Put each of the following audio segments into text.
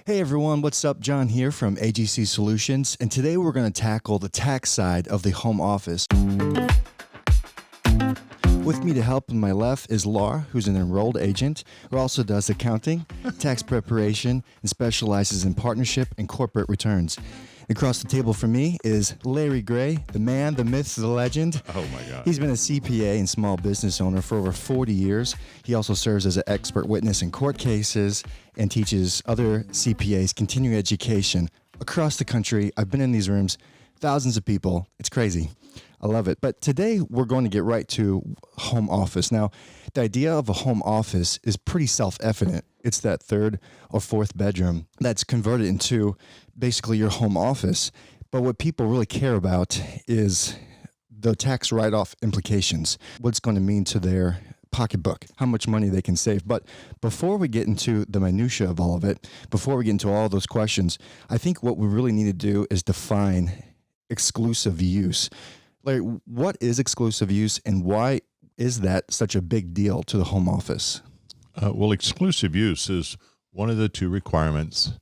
Hey everyone, what's up? John here from AGC Solutions, and today we're going to tackle the tax side of the home office. With me to help on my left is Laura, who's an enrolled agent who also does accounting, tax preparation, and specializes in partnership and corporate returns. Across the table from me is Larry Gray, the man, the myth, the legend. Oh my God. He's been a CPA and small business owner for over 40 years. He also serves as an expert witness in court cases and teaches other CPAs continuing education across the country. I've been in these rooms, thousands of people. It's crazy. I love it. But today we're going to get right to home office. Now, the idea of a home office is pretty self-evident. It's that third or fourth bedroom that's converted into basically your home office. But what people really care about is the tax write-off implications, what it's going to mean to their pocketbook, how much money they can save. But before we get into the minutia of all of it, before we get into all those questions, I think what we really need to do is define exclusive use. Larry, what is exclusive use and why is that such a big deal to the home office? Well, exclusive use is one of the two requirements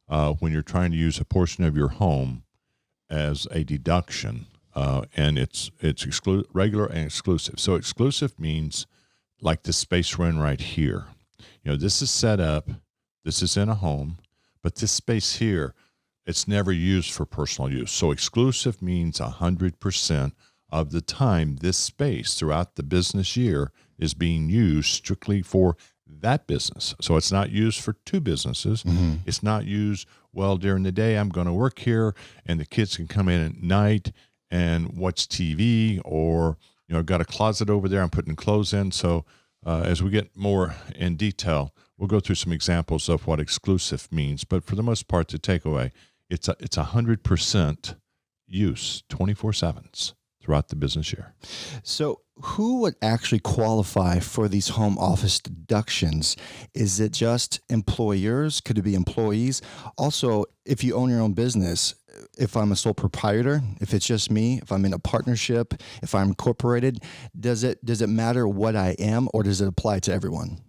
when you're trying to use a portion of your home as a deduction, and it's regular and exclusive. So exclusive means like the space we're in right here. You know, this is set up, this is in a home, but this space here, it's never used for personal use. So exclusive means 100% of the time this space throughout the business year is being used strictly for that business. So it's not used for two businesses. Mm-hmm. It's not used, well, during the day I'm going to work here and the kids can come in at night and watch TV, or, you know, I've got a closet over there I'm putting clothes in. So as we get more in detail, we'll go through some examples of what exclusive means. But for the most part, the takeaway, it's 100% use 24/7 throughout the business year. So who would actually qualify for these home office deductions? Is it just employers? Could it be employees? Also, if you own your own business, if I'm a sole proprietor, if it's just me, if I'm in a partnership, if I'm incorporated, does it matter what I am, or does it apply to everyone?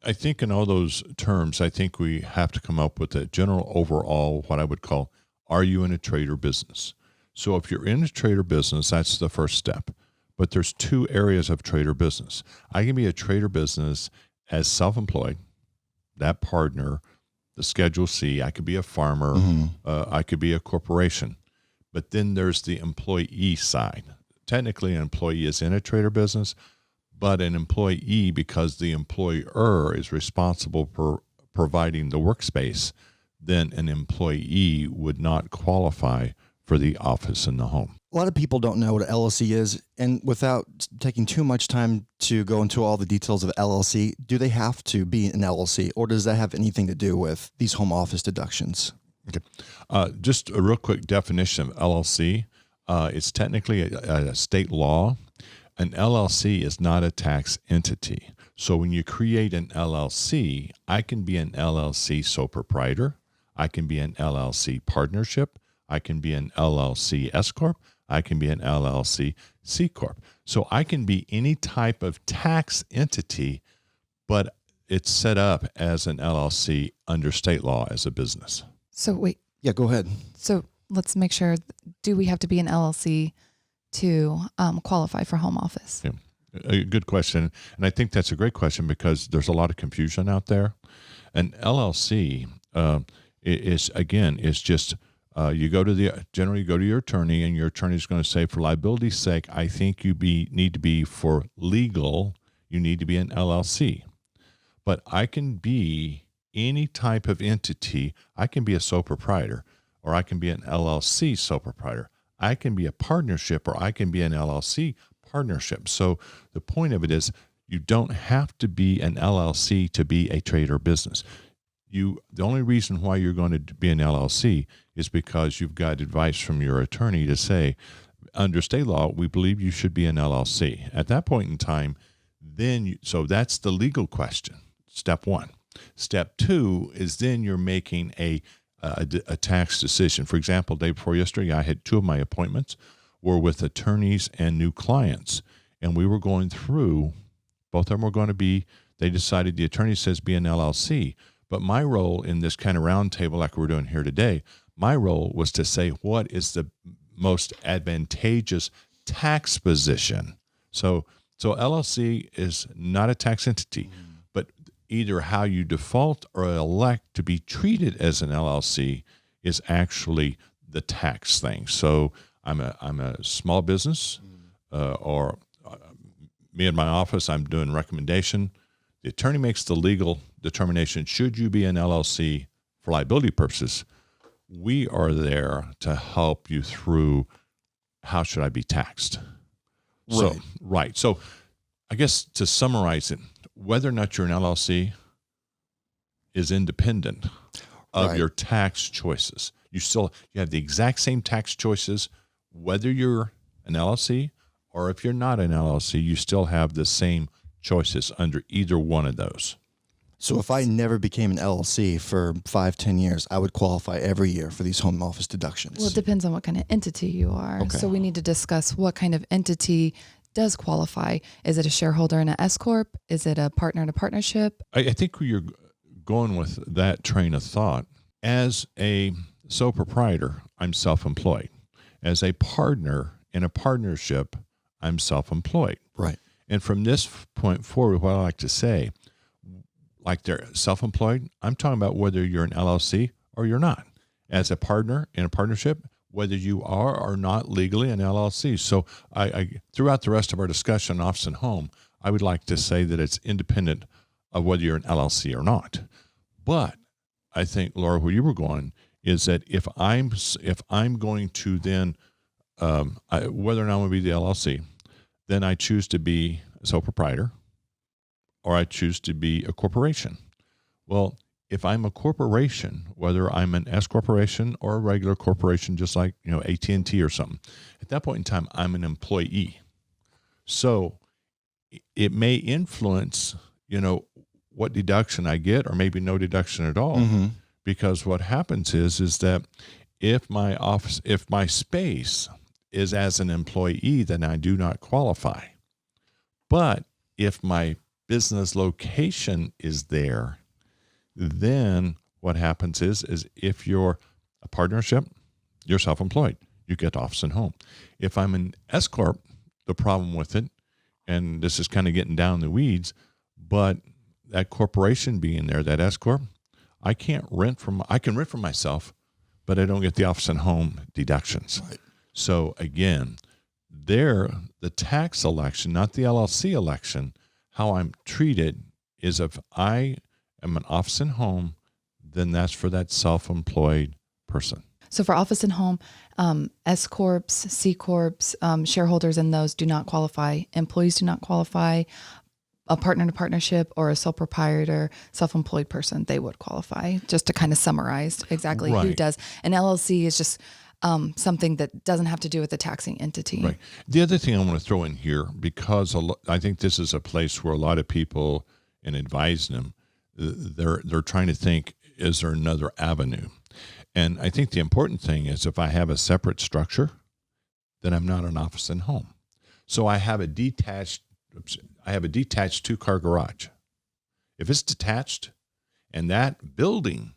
I think in all those terms, I think we have to come up with a general overall, what I would call, are you in a trade or business? So if you're in a trade or business, that's the first step. But there's two areas of trade or business. I can be a trade or business as self-employed, that partner, the Schedule C. I could be a farmer. Mm-hmm. I could be a corporation. But then there's the employee side. Technically, an employee is in a trade or business, but an employee, because the employer is responsible for providing the workspace, then an employee would not qualify for the office in the home. A lot of people don't know what an LLC is, and without taking too much time to go into all the details of LLC, do they have to be an LLC, or does that have anything to do with these home office deductions? Okay. Just a real quick definition of LLC. It's technically a state law. An LLC is not a tax entity. So when you create an LLC, I can be an LLC sole proprietor. I can be an LLC partnership. I can be an LLC S Corp. I can be an LLC C Corp. So I can be any type of tax entity, but it's set up as an LLC under state law as a business. So wait. Yeah, go ahead. So let's make sure, do we have to be an LLC to qualify for home office? Yeah. A good question. And I think that's a great question because there's a lot of confusion out there. An LLC is just, you go to generally go to your attorney, and your attorney is going to say, for liability's sake, I think you need to be, for legal, you need to be an LLC. But I can be any type of entity. I can be a sole proprietor, or I can be an LLC sole proprietor. I can be a partnership, or I can be an LLC partnership. So the point of it is, you don't have to be an LLC to be a trade or business. The only reason why you're going to be an LLC is because you've got advice from your attorney to say, under state law, we believe you should be an LLC. At that point in time, so that's the legal question, step one. Step two is then you're making a tax decision. For example, day before yesterday, I had two of my appointments were with attorneys and new clients, and we were going through, both of them were going to be, they decided, the attorney says be an LLC, But my role in this kind of roundtable, like we're doing here today, my role was to say what is the most advantageous tax position. So LLC is not a tax entity, but either how you default or elect to be treated as an LLC is actually the tax thing. So I'm a small business, or me in my office, I'm doing recommendation. The attorney makes the legal determination. Should you be an LLC for liability purposes? We are there to help you through how should I be taxed. Right. So I guess to summarize it, whether or not you're an LLC is independent of your tax choices. You have the exact same tax choices, whether you're an LLC or if you're not an LLC, you still have the same choices under either one of those. So if I never became an LLC for 5-10 years, I would qualify every year for these home office deductions. Well, it depends on what kind of entity you are. Okay. So we need to discuss what kind of entity does qualify. Is it a shareholder in an S Corp? Is it a partner in a partnership? I think where you're going with that train of thought, as a sole proprietor, I'm self-employed. As a partner in a partnership, I'm self-employed. Right. And from this point forward, what I like to say, like they're self-employed, I'm talking about whether you're an LLC or you're not. As a partner in a partnership, whether you are or not legally an LLC. So I throughout the rest of our discussion, office and home, I would like to say that it's independent of whether you're an LLC or not. But I think, Laura, where you were going is that if I'm going to then, whether or not I'm going to be the LLC, then I choose to be a sole proprietor, or I choose to be a corporation. Well, if I'm a corporation, whether I'm an S corporation or a regular corporation, just like AT&T or something, at that point in time, I'm an employee. So it may influence what deduction I get, or maybe no deduction at all. Mm-hmm. Because what happens is that if my space is as an employee, then I do not qualify. But if my business location is there, then what happens is if you're a partnership, you're self-employed. You get office and home. If I'm an S Corp, the problem with it, and this is kind of getting down the weeds, but that corporation being there, that S Corp, I can rent from myself, but I don't get the office and home deductions. Right. So again, the tax election, not the LLC election, how I'm treated is if I am an office and home, then that's for that self-employed person. So for office and home, S Corps, C Corps, shareholders in those do not qualify. Employees do not qualify. A partner in a partnership or a sole proprietor, self-employed person, they would qualify. Just to kind of summarize exactly who Right. does. An LLC is just something that doesn't have to do with the taxing entity. Right. The other thing I want to throw in here, because I think this is a place where a lot of people, in advising them, they're trying to think, is there another avenue? And I think the important thing is if I have a separate structure, then I'm not an office and home. So I have a detached 2-car garage. If it's detached and that building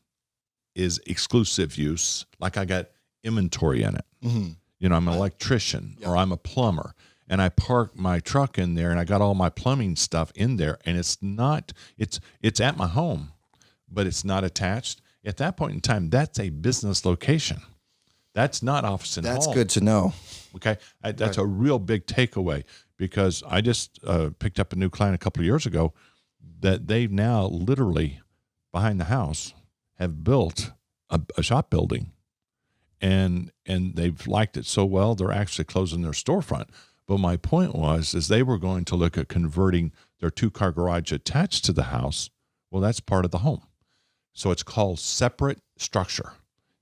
is exclusive use, like I got inventory in it, Mm-hmm. I'm an electrician Yep. or I'm a plumber, and I park my truck in there and I got all my plumbing stuff in there, and it's at my home, but it's not attached. At that point in time, that's a business location. That's not office and home. That's good to know. Okay. That's a real big takeaway, because I just picked up a new client a couple of years ago that they've now literally behind the house have built a shop building, and they've liked it so well, they're actually closing their storefront. But my point is they were going to look at converting their 2-car garage attached to the house. Well, that's part of the home. So it's called separate structure.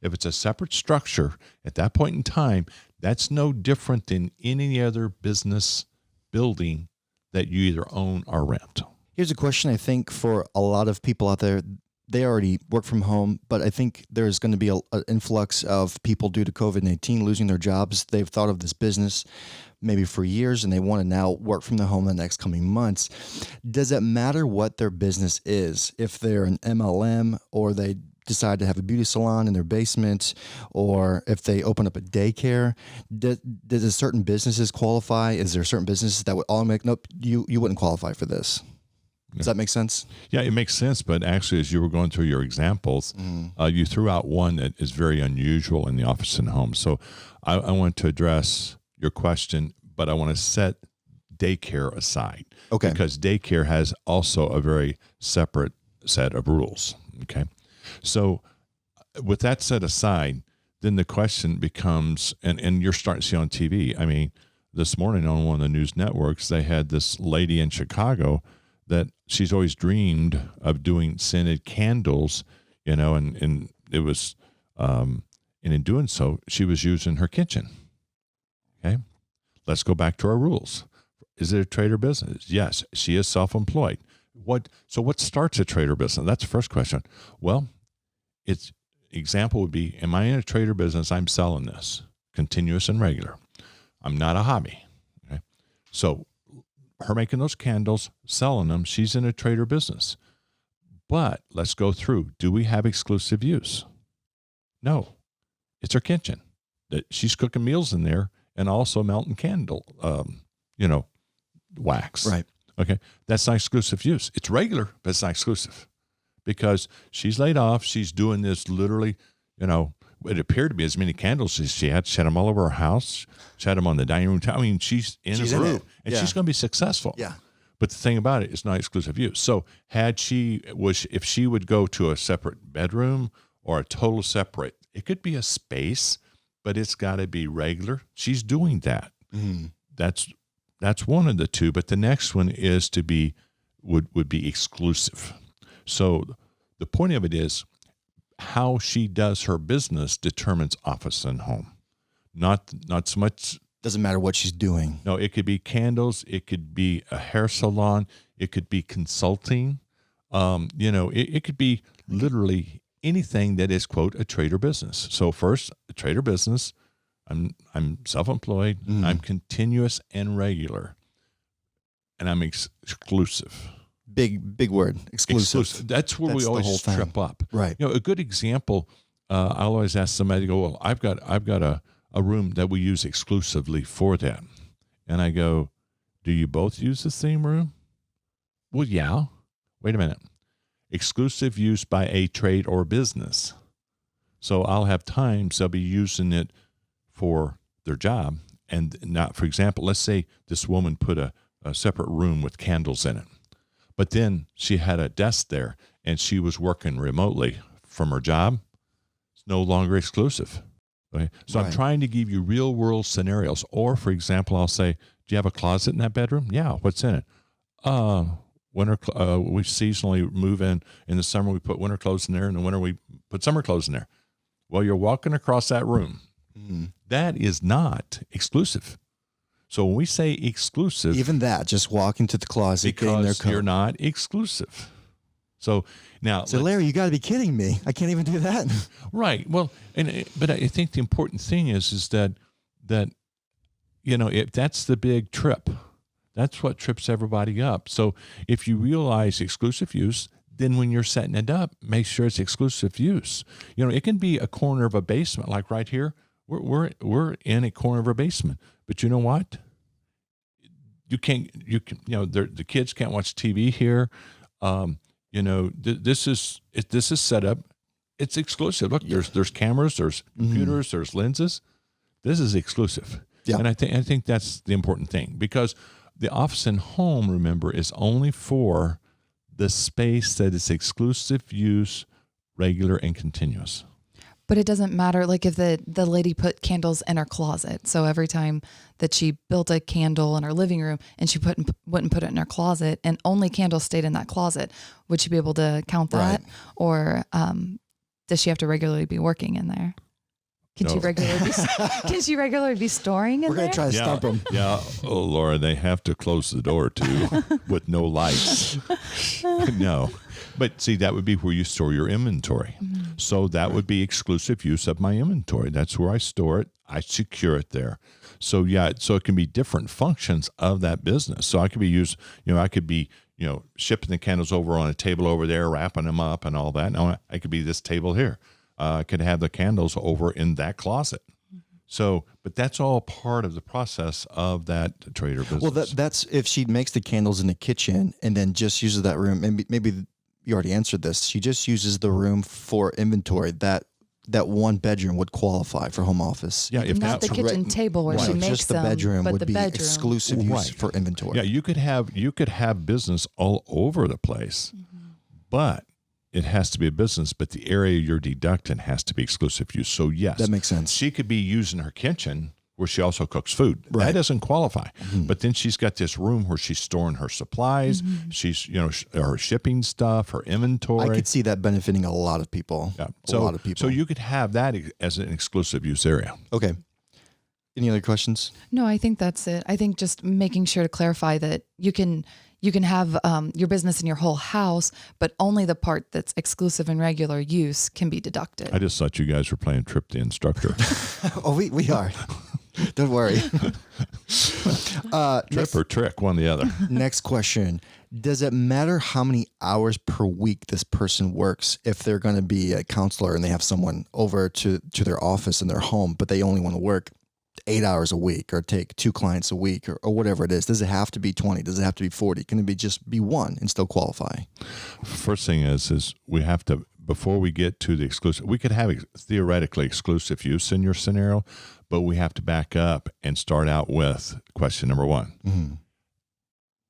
If it's a separate structure at that point in time, that's no different than any other business building that you either own or rent. Here's a question I think for a lot of people out there. they already work from home, but I think there's going to be an influx of people due to COVID-19 losing their jobs. They've thought of this business maybe for years, and they want to now work from the home in the next coming months. Does it matter what their business is? If they're an MLM, or they decide to have a beauty salon in their basement, or if they open up a daycare, does certain businesses qualify? Is there certain businesses that would all make, nope, you wouldn't qualify for this? Does that make sense? Yeah, it makes sense. But actually, as you were going through your examples, you threw out one that is very unusual in the office and home. So I want to address your question, but I want to set daycare aside. Okay. Because daycare has also a very separate set of rules. Okay. So with that set aside, then the question becomes, and you're starting to see on TV. I mean, this morning on one of the news networks, they had this lady in Chicago that she's always dreamed of doing scented candles, and it was, and in doing so, she was using her kitchen. Okay. Let's go back to our rules. Is it a trade or business? Yes. She is self-employed. So what starts a trade or business? That's the first question. Well, its example would be, am I in a trade or business? I'm selling this continuous and regular. I'm not a hobby. Okay. So her making those candles, selling them, she's in a trade or business. But let's go through. Do we have exclusive use? No. It's her kitchen. She's cooking meals in there and also melting candle, wax. Right. Okay. That's not exclusive use. It's regular, but it's not exclusive because she's laid off. She's doing this literally, it appeared to be as many candles as she had. She had them all over her house. She had them on the dining room. I mean, she's in a group, and she's going to be successful. Yeah. But the thing about it, it's not exclusive use. So if she would go to a separate bedroom or a total separate, it could be a space, but it's got to be regular. She's doing that. Mm. That's one of the two. But the next one is would be exclusive. So the point of it is, how she does her business determines office and home. Not so much. Doesn't matter what she's doing. No, it could be candles. It could be a hair salon. It could be consulting. It could be literally anything that is, quote, a trade or business. So first, a trade or business. I'm self-employed. I'm continuous and regular, and I'm exclusive. Big word, exclusive. That's where we always trip up. Right. A good example. I'll always ask somebody to go, well, I've got a room that we use exclusively for that, and I go, do you both use the same room? Well, yeah. Wait a minute. Exclusive use by a trade or business. So I'll have times they'll be using it for their job, and not, for example, let's say this woman put a separate room with candles in it. But then she had a desk there and she was working remotely from her job. It's no longer exclusive. Okay. So right. I'm trying to give you real world scenarios. Or, for example, I'll say, do you have a closet in that bedroom? Yeah. What's in it? Winter. We seasonally move in the summer. We put winter clothes in there. In the winter, we put summer clothes in there. Well, you're walking across that room. Mm-hmm. That is not exclusive. So when we say exclusive, even that, just walking to the closet, getting their coat. You're not exclusive. So now, Larry, you got to be kidding me! I can't even do that. Right. Well, but I think the important thing is that if that's the big trip, that's what trips everybody up. So if you realize exclusive use, then when you're setting it up, make sure it's exclusive use. It can be a corner of a basement, like right here. We're in a corner of a basement. But you know what? You can, the kids can't watch TV here. This is set up. It's exclusive. Look, there's cameras, there's computers, there's lenses. This is exclusive. Yeah. And I think that's the important thing, because the office and home, remember, is only for the space that is exclusive use, regular and continuous. But it doesn't matter, like if the lady put candles in her closet. So every time that she built a candle in her living room and she wouldn't put it in her closet and only candles stayed in that closet, would she be able to count that? Right. Or does she have to regularly be working in there? Can she No. regularly be storing in We're going there? to try to stump them. Yeah. Oh, Laura, they have to close the door too with no lights. No. But see, that would be where you store your inventory. So that would be exclusive use of my inventory. That's where I store it. I secure it there. So yeah, so it can be different functions of that business. So I could be I could be, shipping the candles over on a table over there, wrapping them up and all that. Now I could be this table here. I could have the candles over in that closet. So, but that's all part of the process of that trader business. Well, that's if she makes the candles in the kitchen and then just uses that room. Maybe you already answered this. She just uses the room for inventory. That one bedroom would qualify for home office. Yeah, if Not the that, kitchen table where she makes just the them, bedroom but would the be bedroom. exclusive use for inventory. yeah, you could have business all over the place, but it has to be a business. But the area you're deducting has to be exclusive use. So yes, That makes sense. She could be using her kitchen where she also cooks food. Right. That doesn't qualify. But then she's got this room where she's storing her supplies. She's her shipping stuff, her inventory. I could see that benefiting a lot of people. Yeah. A lot of people. So you could have that as an exclusive use area. Okay. Any other questions? No, I think that's it. I think just making sure to clarify that you can have your business in your whole house, but only the part that's exclusive and regular use can be deducted. I just thought you guys were playing Trip the Instructor. Oh, we are. Don't worry. Trip or trick, one or the other. Next question. Does it matter how many hours per week this person works if they're going to be a counselor and they have someone over to their office in their home, but they only want to work 8 hours a week or take 2 clients a week or whatever it is? Does it have to be 20? Does it have to be 40? Can it just be 1 and still qualify? First thing is we have to, before we get to the exclusive, we could have theoretically exclusive use in your scenario, but we have to back up and start out with question number 1.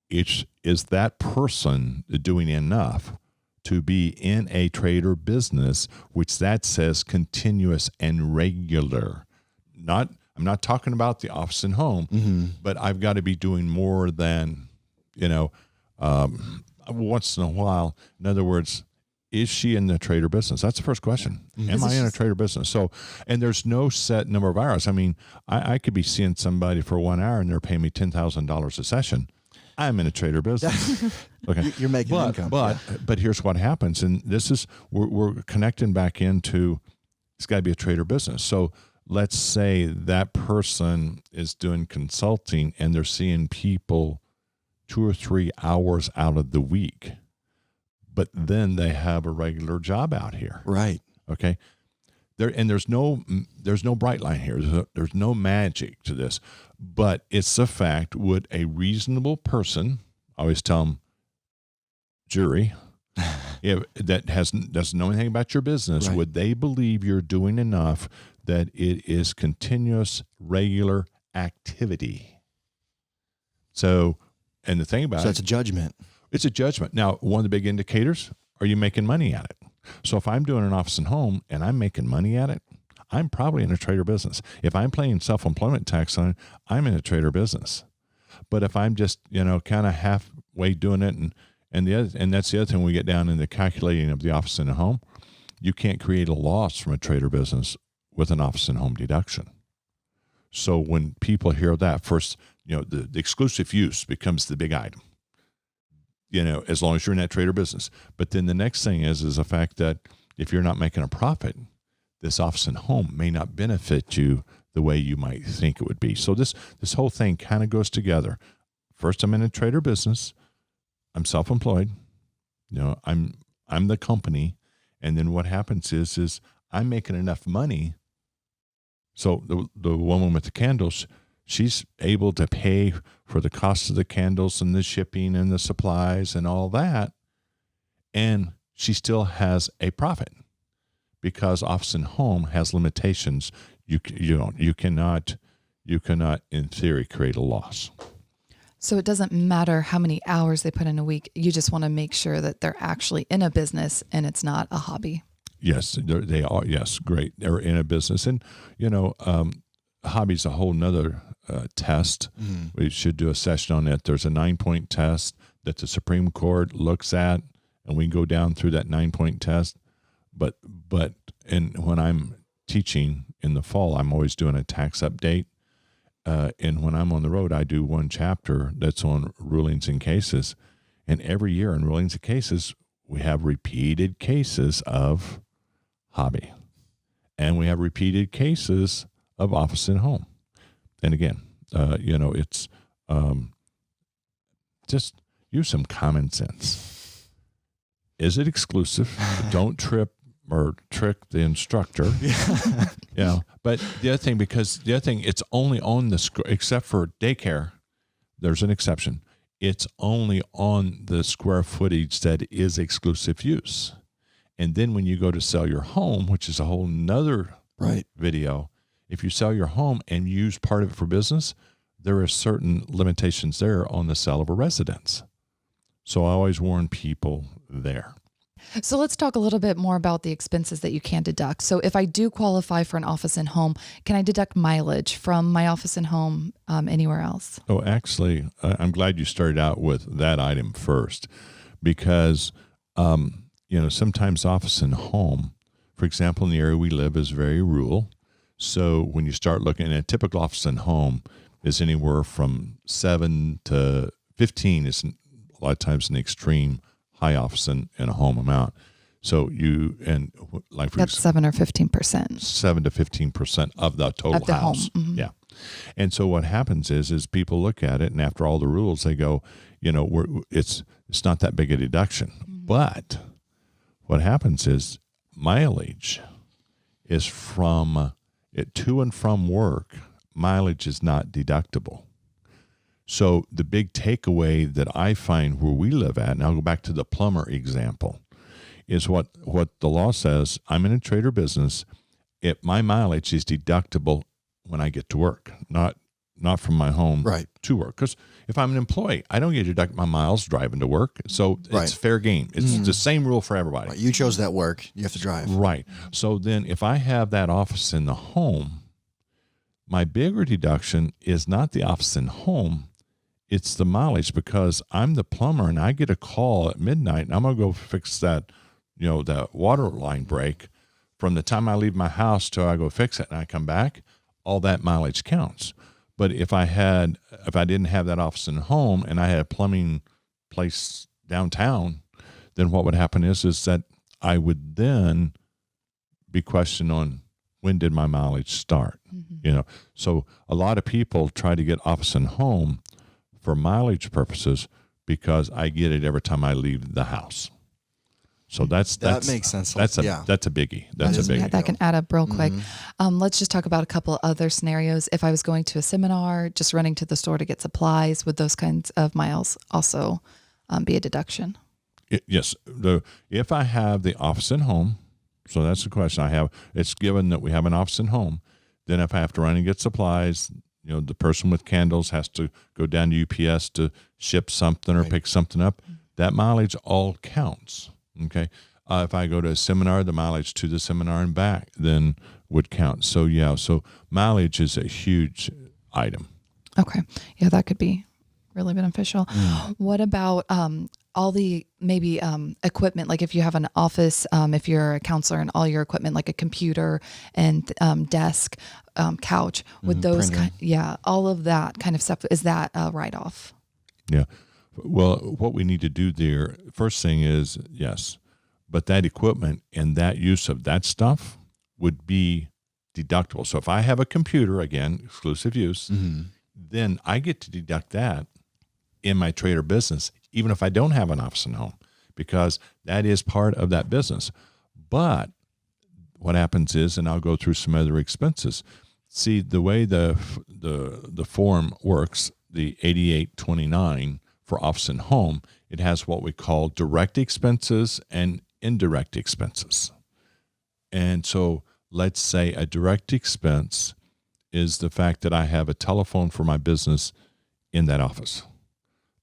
Is that person doing enough to be in a trader business, which that says continuous and regular? I'm not talking about the office and home, but I've got to be doing more than, once in a while. In other words, is she in the trader business? That's the first question. Am I in a trader business? So, and there's no set number of hours. I mean, I could be seeing somebody for 1 hour and they're paying me $10,000 a session. I'm in a trader business. Okay, You're making income. But here's what happens, and this is we're connecting back into it's got to be a trader business. So let's say that person is doing consulting and they're seeing people 2 or 3 hours out of the week, but then they have a regular job out here. Right. Okay. There's no bright line here. There's no magic to this, but it's the fact, would a reasonable person, I always tell them, jury, that doesn't know anything about your business, Right. would they believe you're doing enough that it is continuous, regular activity? So, and the thing about So it's a judgment. it's a judgment. Now, one of the big indicators, are you making money at it? So if I'm doing an office and home and I'm making money at it, I'm probably in a trader business. If I'm paying self-employment tax on it, I'm in a trader business. But if I'm just, kind of halfway doing it, and that's the other thing, we get down in the calculating of the office and the home, you can't create a loss from a trader business with an office and home deduction. So when people hear that, first, the exclusive use becomes the big item. As long as you're in that trader business. But then the next thing is the fact that if you're not making a profit, this office and home may not benefit you the way you might think it would be. So this whole thing kind of goes together. First, I'm in a trader business. I'm self-employed. I'm the company. And then what happens is I'm making enough money. So the woman with the candles, she's able to pay for the cost of the candles and the shipping and the supplies and all that. And she still has a profit because office and home has limitations. You cannot in theory create a loss. So it doesn't matter how many hours they put in a week. You just want to make sure that they're actually in a business and it's not a hobby. Yes, they are. Yes, great. They're in a business. And, hobby's a whole nother test. We should do a session on it. There's a 9-point test that the Supreme Court looks at, and we can go down through that 9-point test. But when I'm teaching in the fall, I'm always doing a tax update. And when I'm on the road, I do one chapter that's on rulings and cases. And every year in rulings and cases, we have repeated cases of hobby. And we have repeated cases of office and home. And again, it's just use some common sense. Is it exclusive? Don't trip or trick the instructor. But the other thing, it's only on except for daycare, there's an exception. It's only on the square footage that is exclusive use. And then when you go to sell your home, which is a whole nother video, if you sell your home and use part of it for business, there are certain limitations there on the sale of a residence. So I always warn people there. So let's talk a little bit more about the expenses that you can deduct. So if I do qualify for an office and home, can I deduct mileage from my office and home anywhere else? Oh, actually, I'm glad you started out with that item first, because, sometimes office and home, for example, in the area we live is very rural. So when you start looking at a typical office and home is anywhere from 7 to 15 is a lot of times an extreme high office and a home amount. So that's 7 or 15%. 7 to 15% of the total of the house. Home. Mm-hmm. Yeah. And so what happens is people look at it, and after all the rules, they go, it's not that big a deduction. Mm-hmm. But what happens is mileage is from it to and from work. Mileage is not deductible. So the big takeaway that I find where we live at, and I'll go back to the plumber example, is what the law says. I'm in a trade or business. My mileage is deductible when I get to work, not from my home to work. Because if I'm an employee, I don't get to deduct my miles driving to work. So it's fair game. It's the same rule for everybody. Right. You chose that work. You have to drive. Right. So then if I have that office in the home, my bigger deduction is not the office and home. It's the mileage, because I'm the plumber and I get a call at midnight and I'm going to go fix that, that water line break. From the time I leave my house till I go fix it and I come back, all that mileage counts. But if I didn't have that office and home and I had a plumbing place downtown, then what would happen is that I would then be questioned on when did my mileage start? Mm-hmm. So a lot of people try to get office and home for mileage purposes because I get it every time I leave the house. So that makes sense. That's a biggie. That's a biggie. Yeah, that can add up real quick. Let's just talk about a couple other scenarios. If I was going to a seminar, just running to the store to get supplies, would those kinds of miles also be a deduction? Yes. If I have the office and home, so that's the question I have. It's given that we have an office and home. Then if I have to run and get supplies, the person with candles has to go down to UPS to ship something or pick something up. That mileage all counts. Okay. If I go to a seminar, the mileage to the seminar and back then would count. So so mileage is a huge item. Okay. Yeah, that could be really beneficial. What about all the maybe equipment? Like if you have an office, if you're a counselor, and all your equipment, like a computer and desk, couch, with those all of that kind of stuff, is that a write-off? Yeah. Well, what we need to do there, first thing is, yes, but that equipment and that use of that stuff would be deductible. So if I have a computer, again, exclusive use, then I get to deduct that in my trade or business, even if I don't have an office and home, because that is part of that business. But what happens is, and I'll go through some other expenses. See, the way the form works, the 8829 for office and home, it has what we call direct expenses and indirect expenses. And so let's say a direct expense is the fact that I have a telephone for my business in that office.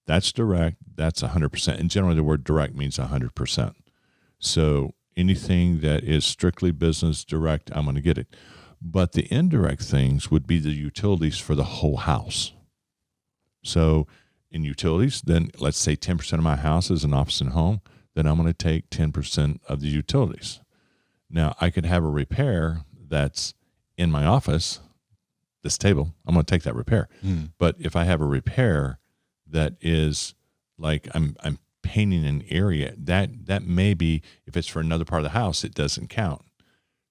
That's direct. That's 100%. And generally the word direct means 100%. So anything that is strictly business direct, I'm going to get it. But the indirect things would be the utilities for the whole house. So in utilities, then let's say 10% of my house is an office and home, then I'm going to take 10% of the utilities. Now, I could have a repair that's in my office, this table, I'm going to take that repair. But if I have a repair that is like I'm painting an area, that may be, if it's for another part of the house, it doesn't count.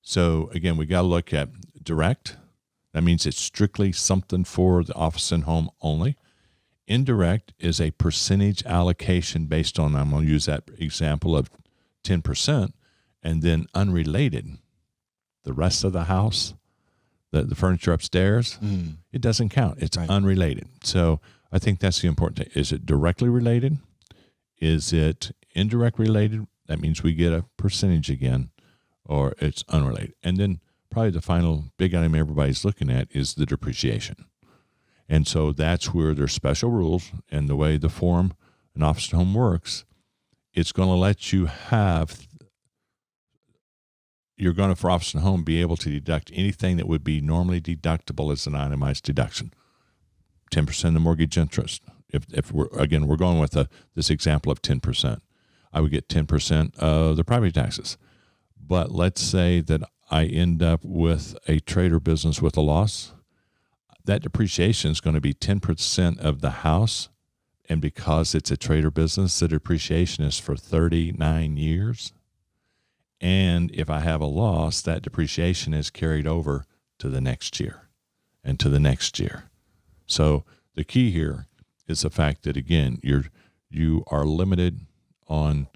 So again, we got to look at direct. That means it's strictly something for the office and home only. Indirect is a percentage allocation based on, I'm going to use that example of 10%, and then unrelated, the rest of the house, the furniture upstairs, it doesn't count. It's unrelated. So I think that's the important thing. Is it directly related? Is it indirect related? That means we get a percentage again, or it's unrelated. And then probably the final big item everybody's looking at is the depreciation. And so that's where there's special rules, and the way the form and office and home works, it's going to let you have, you're going to, for office and home, be able to deduct anything that would be normally deductible as an itemized deduction. 10% of the mortgage interest. If we're going with this example of 10%, I would get 10% of the property taxes. But let's say that I end up with a trade or business with a loss. That depreciation is going to be 10% of the house. And because it's a trade or business, the depreciation is for 39 years. And if I have a loss, that depreciation is carried over to the next year and to the next year. So the key here is the fact that, again, you are limited on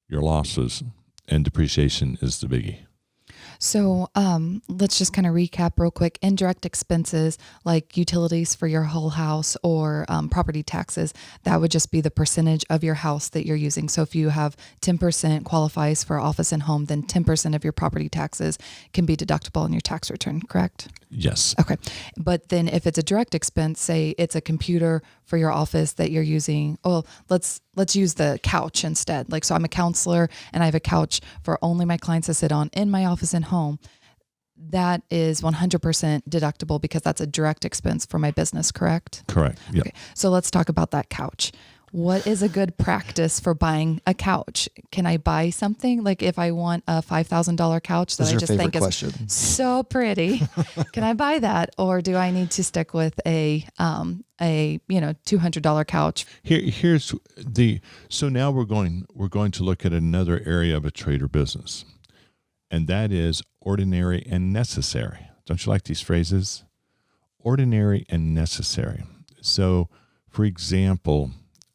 your losses, and depreciation is the biggie. So let's just kind of recap real quick. Indirect expenses like utilities for your whole house or property taxes, that would just be the percentage of your house that you're using. So if you have 10% qualifies for office and home, then 10% of your property taxes can be deductible in your tax return, correct? Yes. Okay. But then if it's a direct expense, say it's a computer for your office that you're using, let's use the couch instead. Like, so I'm a counselor and I have a couch for only my clients to sit on in my office and home. That is 100% deductible because that's a direct expense for my business, correct? Correct. Yep. Okay. So let's talk about that couch. What is a good practice for buying a couch? Can I buy something? Like if I want a $5,000 couch that I just think is so pretty, can I buy that? Or do I need to stick with a $200 couch? So now we're going to look at another area of a trade or business, and that is ordinary and necessary. Don't you like these phrases? Ordinary and necessary. So, for example,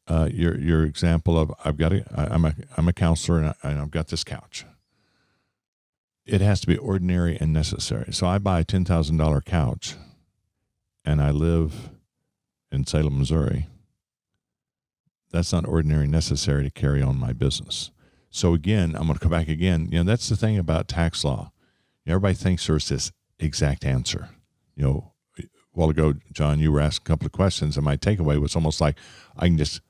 your example of I'm a counselor and I've got this couch. It has to be ordinary and necessary. So I buy a $10,000 couch, and I live in Salem, Missouri. That's not ordinary and necessary to carry on my business. So again, I'm going to come back again. That's the thing about tax law. Everybody thinks there's this exact answer. A while ago, John, you were asked a couple of questions, and my takeaway was almost like I can just,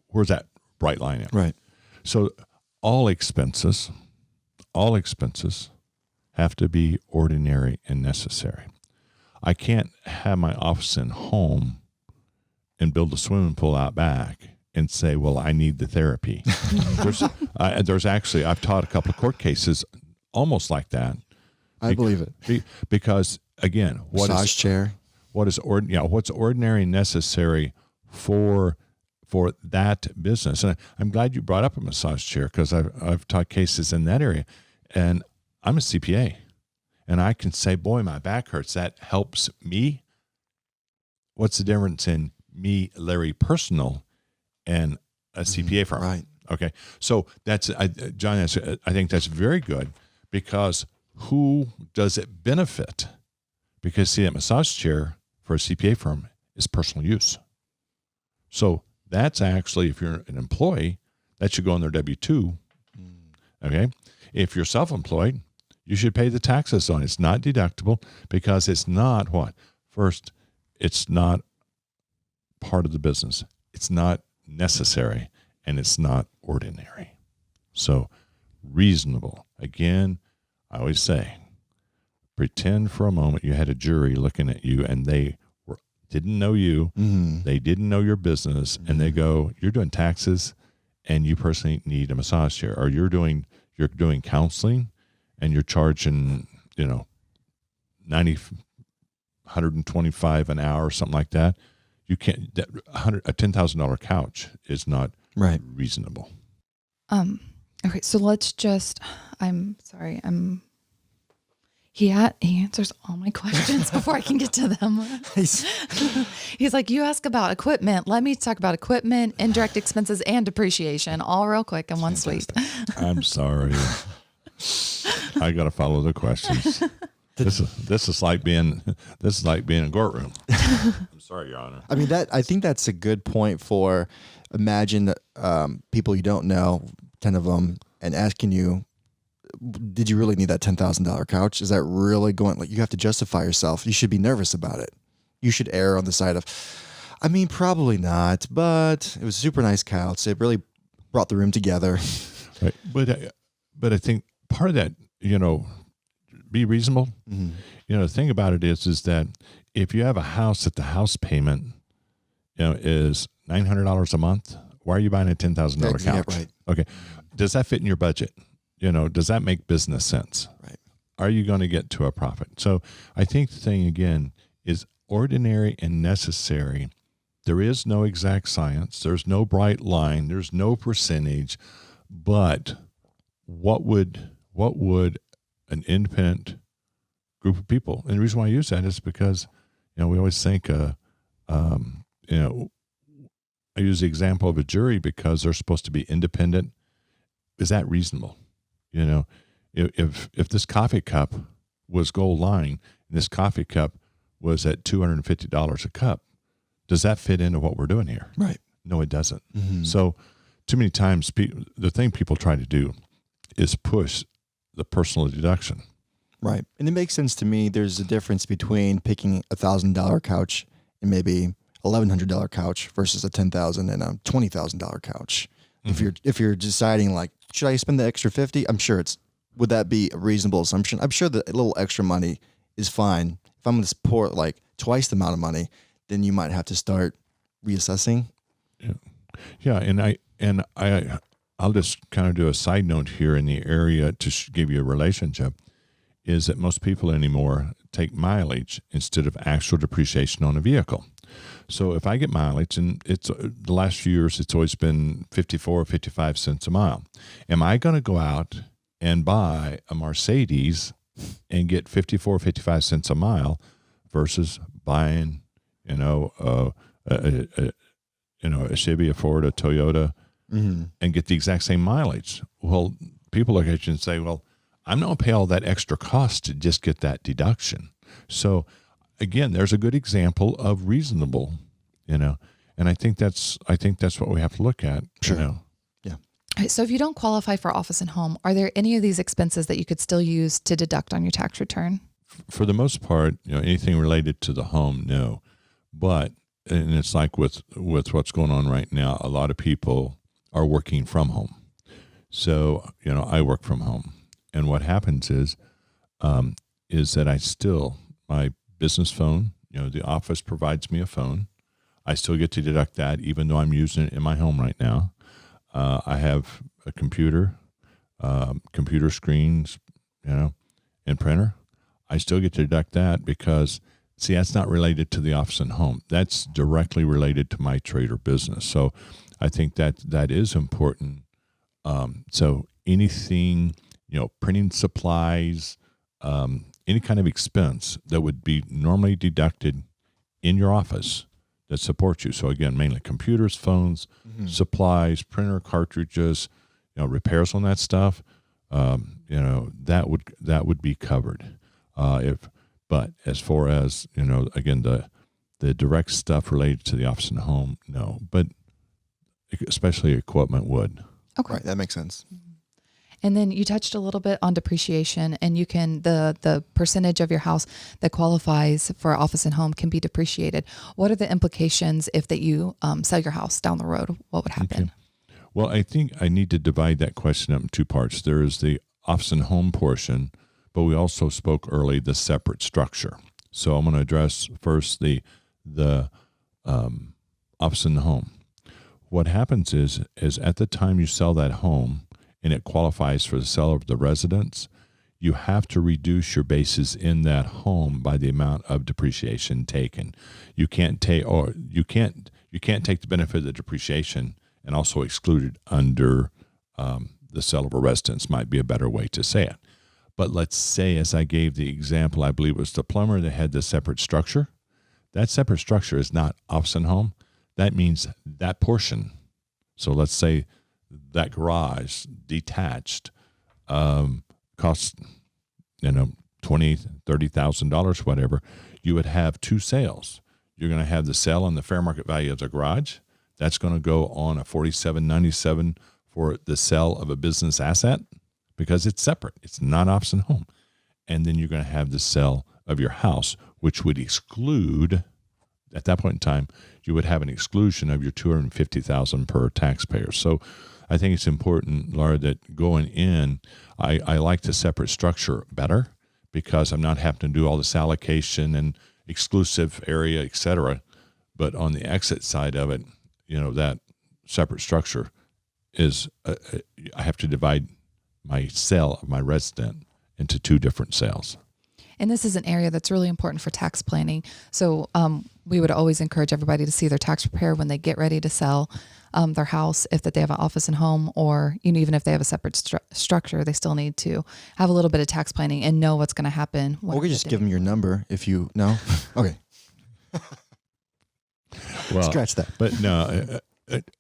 where's that bright line at? Right. So all expenses have to be ordinary and necessary. I can't have my office and home and build a swimming pool out back and say, well, I need the therapy. There's actually, I've taught a couple of court cases almost like that. I believe it. Because again, massage chair. What's ordinary and necessary for that business? And I'm glad you brought up a massage chair, because I've taught cases in that area, and I'm a CPA, and I can say, boy, my back hurts. That helps me. What's the difference in me, Larry, personal, and a CPA firm? Right. Okay. So that's, John, I think that's very good, because who does it benefit? Because see, that massage chair for a CPA firm is personal use. So that's actually, if you're an employee, that should go on their W-2. Okay. If you're self-employed, you should pay the taxes on it. It's not deductible because it's not what? First, it's not part of the business. It's not necessary, and it's not ordinary. So reasonable. Again, I always say, pretend for a moment you had a jury looking at you and they didn't know you. Mm-hmm. They didn't know your business. Mm-hmm. And they go, you're doing taxes and you personally need a massage chair, or you're doing counseling and you're charging 90, 125 an hour or something like that, you can't. A $10,000 couch is not Right. reasonable. Okay, so let's just. I'm sorry. He answers all my questions before I can get to them. He's like, you ask about equipment. Let me talk about equipment, indirect expenses, and depreciation, all real quick in one sweep. I'm sorry. I got to follow the questions. This is like being in a courtroom. I'm sorry, Your Honor. I mean, I think that's a good point for imagine people you don't know, 10 of them, and asking you, did you really need that $10,000 couch? Is that really going, like, you have to justify yourself. You should be nervous about it. You should err on the side of, I mean, probably not, but it was a super nice couch. It really brought the room together. Right. But I think part of that, be reasonable. Mm-hmm. The thing about it is that if you have a house that the house payment, is $900 a month, why are you buying a $10,000 couch? Yeah, right. Okay. Does that fit in your budget? Does that make business sense? Right. Are you going to get to a profit? So I think the thing again is ordinary and necessary. There is no exact science. There's no bright line. There's no percentage. But what would an independent group of people? And the reason why I use that is because we always think I use the example of a jury because they're supposed to be independent. Is that reasonable? If this coffee cup was gold line and this coffee cup was at $250 a cup, does that fit into what we're doing here? Right. No, it doesn't. Mm-hmm. So too many times the thing people try to do is push the personal deduction. Right. And it makes sense to me. There's a difference between picking $1,000 couch and maybe $1,100 couch versus a $10,000 and a $20,000 couch. Mm-hmm. If you're deciding, like, should I spend the extra $50? I'm sure would that be a reasonable assumption? I'm sure that a little extra money is fine. If I'm going to pour like twice the amount of money, then you might have to start reassessing. Yeah. I'll just kind of do a side note here in the area to give you a relationship, is that most people anymore take mileage instead of actual depreciation on a vehicle. So if I get mileage, and it's the last few years, it's always been 54 or 55 cents a mile. Am I going to go out and buy a Mercedes and get 54 or 55 cents a mile versus buying, a Chevy, a Ford, a Toyota, mm-hmm. and get the exact same mileage? Well, people look at you and say, well, I'm not going to pay all that extra cost to just get that deduction. So again, there's a good example of reasonable, and I think that's what we have to look at. Sure. Yeah. All right, so if you don't qualify for office and home, are there any of these expenses that you could still use to deduct on your tax return? For the most part, anything related to the home, no. But, and it's like with what's going on right now, a lot of people are working from home. So, I work from home. And what happens is that my business phone, the office provides me a phone. I still get to deduct that even though I'm using it in my home right now. I have a computer screens, and printer. I still get to deduct that because, see, that's not related to the office and home. That's directly related to my trade or business. So I think that is important. So anything, printing supplies, any kind of expense that would be normally deducted in your office that supports you. So again, mainly computers, phones, mm-hmm. supplies, printer cartridges, repairs on that stuff, that would be covered. But as far as, again, the direct stuff related to the office and home, no, but especially equipment would. Okay. Right. That makes sense. And then you touched a little bit on depreciation, and you can, the percentage of your house that qualifies for office and home can be depreciated. What are the implications if that you sell your house down the road? What would happen? Okay. Well, I think I need to divide that question up in two parts. There is the office and home portion, but we also spoke early the separate structure. So I'm going to address first the office and the home. What happens is at the time you sell that home and it qualifies for the sale of the residence, you have to reduce your basis in that home by the amount of depreciation taken. You can't take the benefit of the depreciation and also exclude it under the sale of a residence, might be a better way to say it. But let's say, as I gave the example, I believe it was the plumber that had the separate structure. That separate structure is not office and home. That means that portion. So let's say that garage detached costs, $20,000-$30,000, whatever. You would have two sales. You're going to have the sale on the fair market value of the garage. That's going to go on a $47.97 for the sale of a business asset because it's separate. It's not office and home. And then you're going to have the sale of your house, which would exclude, at that point in time, you would have an exclusion of your $250,000 per taxpayer. So I think it's important, Laura, that going in, I like the separate structure better because I'm not having to do all this allocation and exclusive area, et cetera. But on the exit side of it, that separate structure is, I have to divide my sale of my resident into two different sales. And this is an area that's really important for tax planning. So we would always encourage everybody to see their tax preparer when they get ready to sell their house, if that they have an office and home, or even if they have a separate structure, they still need to have a little bit of tax planning and know what's going to happen. Or we could just give them your number if you know. Okay. Well, scratch that. But no,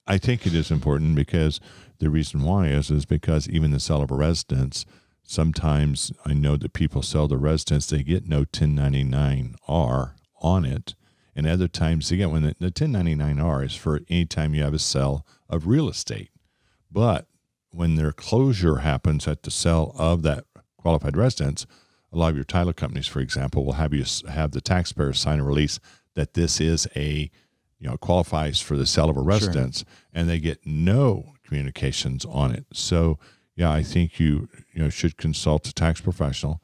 I think it is important because the reason why is because even the sale of a residence, sometimes I know that people sell the residence, they get no 1099-R on it. And other times they get when the 1099-R is for any time you have a sale of real estate. But when their closure happens at the sale of that qualified residence, a lot of your title companies, for example, will have you have the taxpayer sign a release that this is qualifies for the sale of a residence, sure, and they get no communications on it. So, yeah, I think you should consult a tax professional.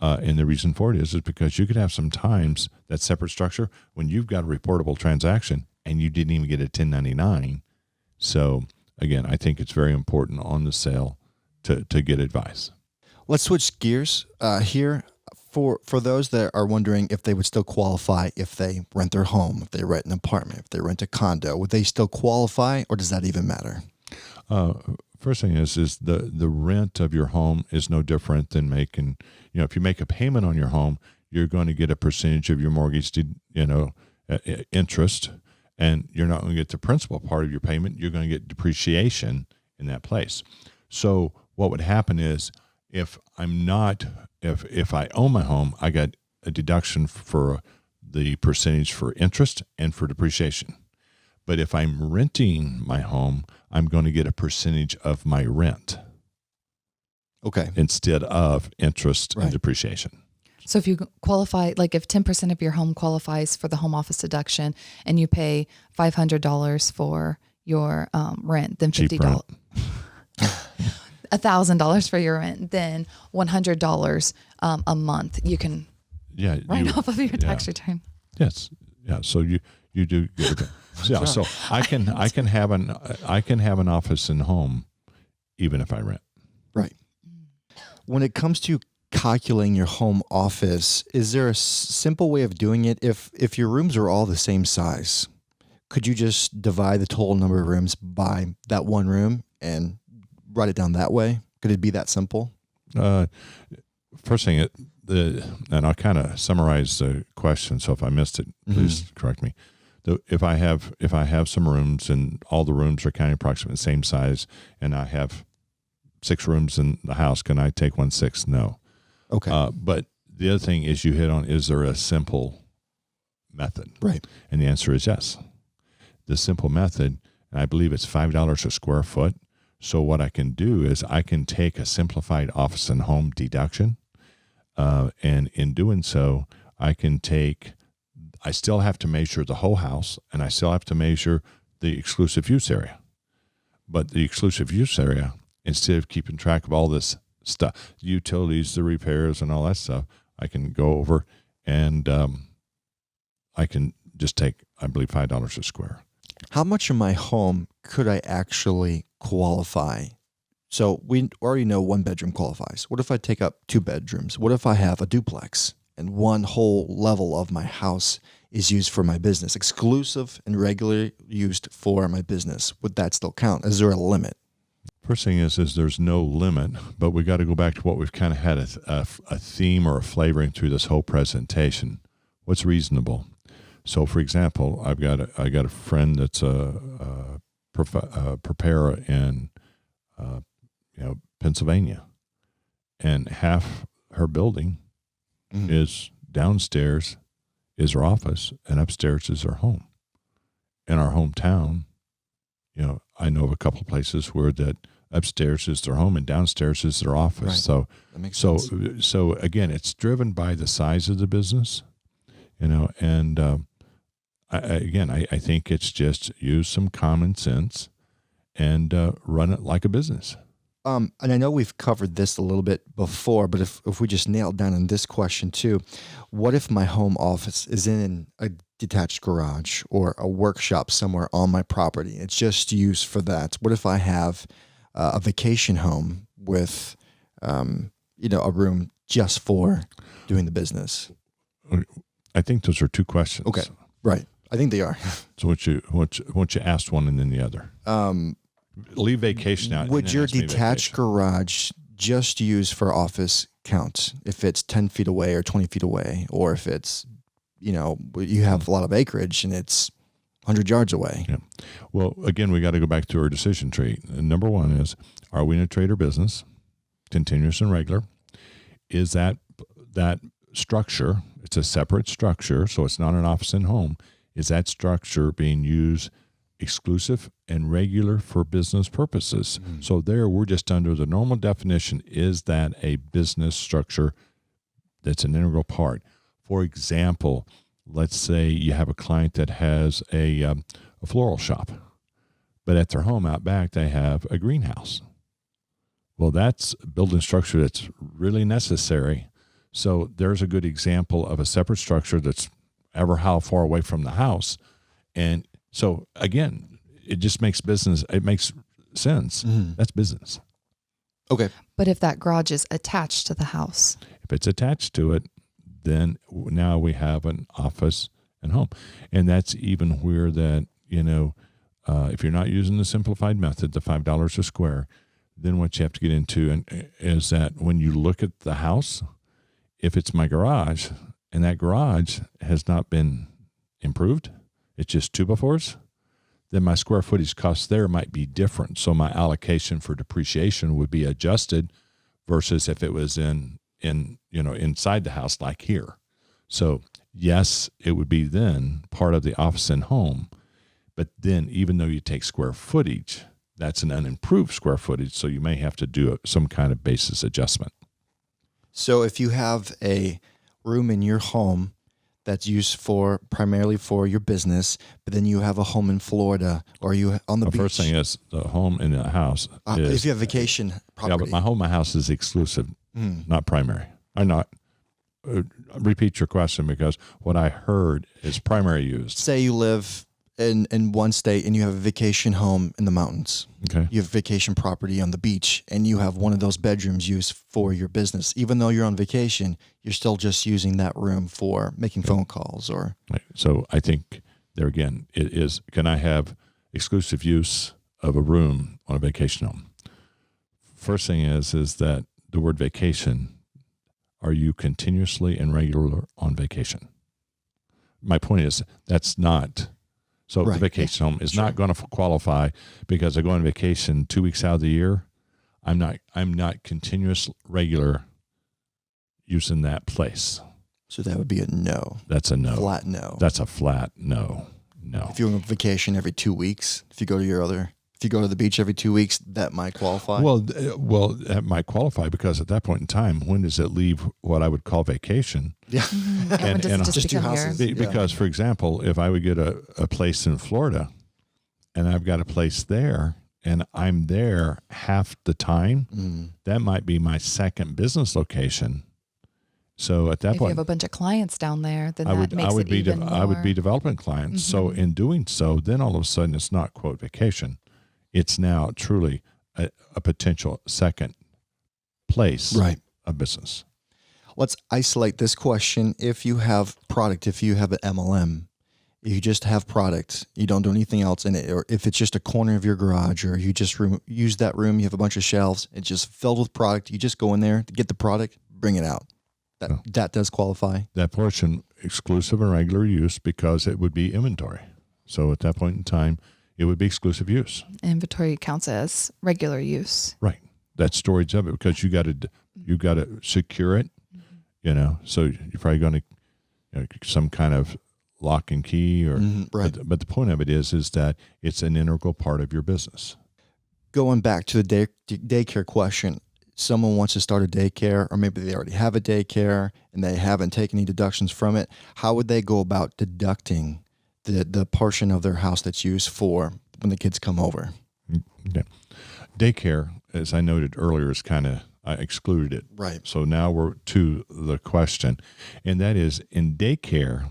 And the reason for it is because you could have some times that separate structure when you've got a reportable transaction and you didn't even get a 1099. So, again, I think it's very important on the sale to get advice. Let's switch gears here. For those that are wondering if they would still qualify if they rent their home, if they rent an apartment, if they rent a condo, would they still qualify, or does that even matter? First thing is the rent of your home is no different than making, if you make a payment on your home, you're going to get a percentage of your mortgage, interest, and you're not going to get the principal part of your payment. You're going to get depreciation in that place. So what would happen is if I own my home, I got a deduction for the percentage for interest and for depreciation. But if I'm renting my home, I'm going to get a percentage of my rent. Okay. Instead of interest and depreciation. So if you qualify, like if 10% of your home qualifies for the home office deduction and you pay $500 for your rent, then $50, $1,000 for your rent, then $100 a month you can write off of your tax return. Yes. Yeah. So you do get it. Yeah. So I can have an office and home even if I rent. Right. When it comes to calculating your home office, is there a simple way of doing it? If your rooms are all the same size, could you just divide the total number of rooms by that one room and write it down that way? Could it be that simple? First thing, and I'll kind of summarize the question. So if I missed it, please correct me. If I have some rooms and all the rooms are kind of approximately the same size, and I have 6 rooms in the house, can I take 1/6? No. Okay. But the other thing is you hit on, is there a simple method? Right. And the answer is yes. The simple method, and I believe it's $5 a square foot. So what I can do is I can take a simplified office and home deduction. And in doing so, I still have to measure the whole house and I still have to measure the exclusive use area. But the exclusive use area, instead of keeping track of all this stuff, the utilities, the repairs and all that stuff, I can go over and I can just take, I believe, $5 a square. How much of my home could I actually qualify So we already know one bedroom qualifies. What if I take up 2 bedrooms? What if I have a duplex and one whole level of my house is used for my business, exclusive and regularly used for my business? Would that still count? Is there a limit? First thing is there's no limit, but we got to go back to what we've kind of had a theme or a flavoring through this whole presentation. What's reasonable? So, for example, I got a friend that's a preparer in Pennsylvania, and half her building is downstairs is her office, and upstairs is her home. In our hometown, I know of a couple of places where that upstairs is their home and downstairs is their office. Right. So That makes sense. so again, it's driven by the size of the business, and I think it's just use some common sense and run it like a business. And I know we've covered this a little bit before, but if we just nail it down on this question too, what if my home office is in a detached garage or a workshop somewhere on my property? It's just used for that. What if I have a vacation home with, a room just for doing the business? I think those are two questions. Okay, right. I think they are. So once you asked one and then the other. Leave vacation out. Would and your ask me detached vacation. garage just used for office count if it's 10 feet away or 20 feet away, or if it's, you have a lot of acreage and it's 100 yards away? Yeah. Well, again, we got to go back to our decision tree. And number one is, are we in a trade or business? Continuous and regular. Is that structure, it's a separate structure, so it's not an office and home. Is that structure being used exclusive and regular for business purposes? So there, we're just under the normal definition. Is that a business structure that's an integral part? For example, let's say you have a client that has a floral shop, but at their home out back, they have a greenhouse. Well, that's a building structure that's really necessary. So there's a good example of a separate structure that's ever how far away from the house. And so again, it just makes it makes sense. That's business. Okay. But if that garage is attached to the house, If it's attached to it, then now we have an office and home. And that's even where that, if you're not using the simplified method, the $5 a square, then what you have to get into is that when you look at the house, if it's my garage and that garage has not been improved, it's just 2x4s, then my square footage cost there might be different. So my allocation for depreciation would be adjusted versus if it was inside the house like here. So yes, it would be then part of the office and home, but then even though you take square footage, that's an unimproved square footage, so you may have to do some kind of basis adjustment. So if you have a room in your home that's used primarily for your business, but then you have a home in Florida or you on the beach. First thing is the home and the house. If you have vacation property. Yeah, but my house is exclusive, not primary. I'm not. Repeat your question, because what I heard is primary used. Say you live in one state and you have a vacation home in the mountains. Okay. You have vacation property on the beach and you have one of those bedrooms used for your business. Even though you're on vacation, you're still just using that room for making phone calls or. Right. So I think there again, it is, can I have exclusive use of a room on a vacation home? First thing is that the word vacation, are you continuously and regular on vacation? My point is that's not. So Right. the vacation home is not going to qualify because I go on vacation 2 weeks out of the year. I'm not continuous, regular using that place. So that would be a no. That's a no. Flat no. That's a flat no. No. If you're on vacation every 2 weeks, if you go to the beach every 2 weeks, that might qualify. Well, that might qualify because at that point in time, when does it leave what I would call vacation? yeah. and when does and it just just two become houses. your? Because, for example, if I would get a place in Florida and I've got a place there and I'm there half the time, that might be my second business location. So at that If you point, have a bunch of clients down there, then I would be even more. I would be developing clients. So in doing so, then all of a sudden it's not quote vacation. It's now truly a potential second place of business. Let's isolate this question. If you have product, if you have an MLM, if you just have product, you don't do anything else in it, or if it's just a corner of your garage, or you just use that room, you have a bunch of shelves, it's just filled with product, you just go in there to get the product, bring it out. That does qualify. That portion, exclusive and regular use, because it would be inventory. So at that point in time, it would be exclusive use. Inventory counts as regular use. Right. That's storage of it, because you got to secure it, so you're probably going to, some kind of lock and key, or but the point of it is that it's an integral part of your business. Going back to the daycare question, someone wants to start a daycare, or maybe they already have a daycare and they haven't taken any deductions from it. How would they go about deducting the portion of their house that's used for when the kids come over? Okay. Daycare, as I noted earlier, is I excluded it. Right. So now we're to the question, and that is, in daycare,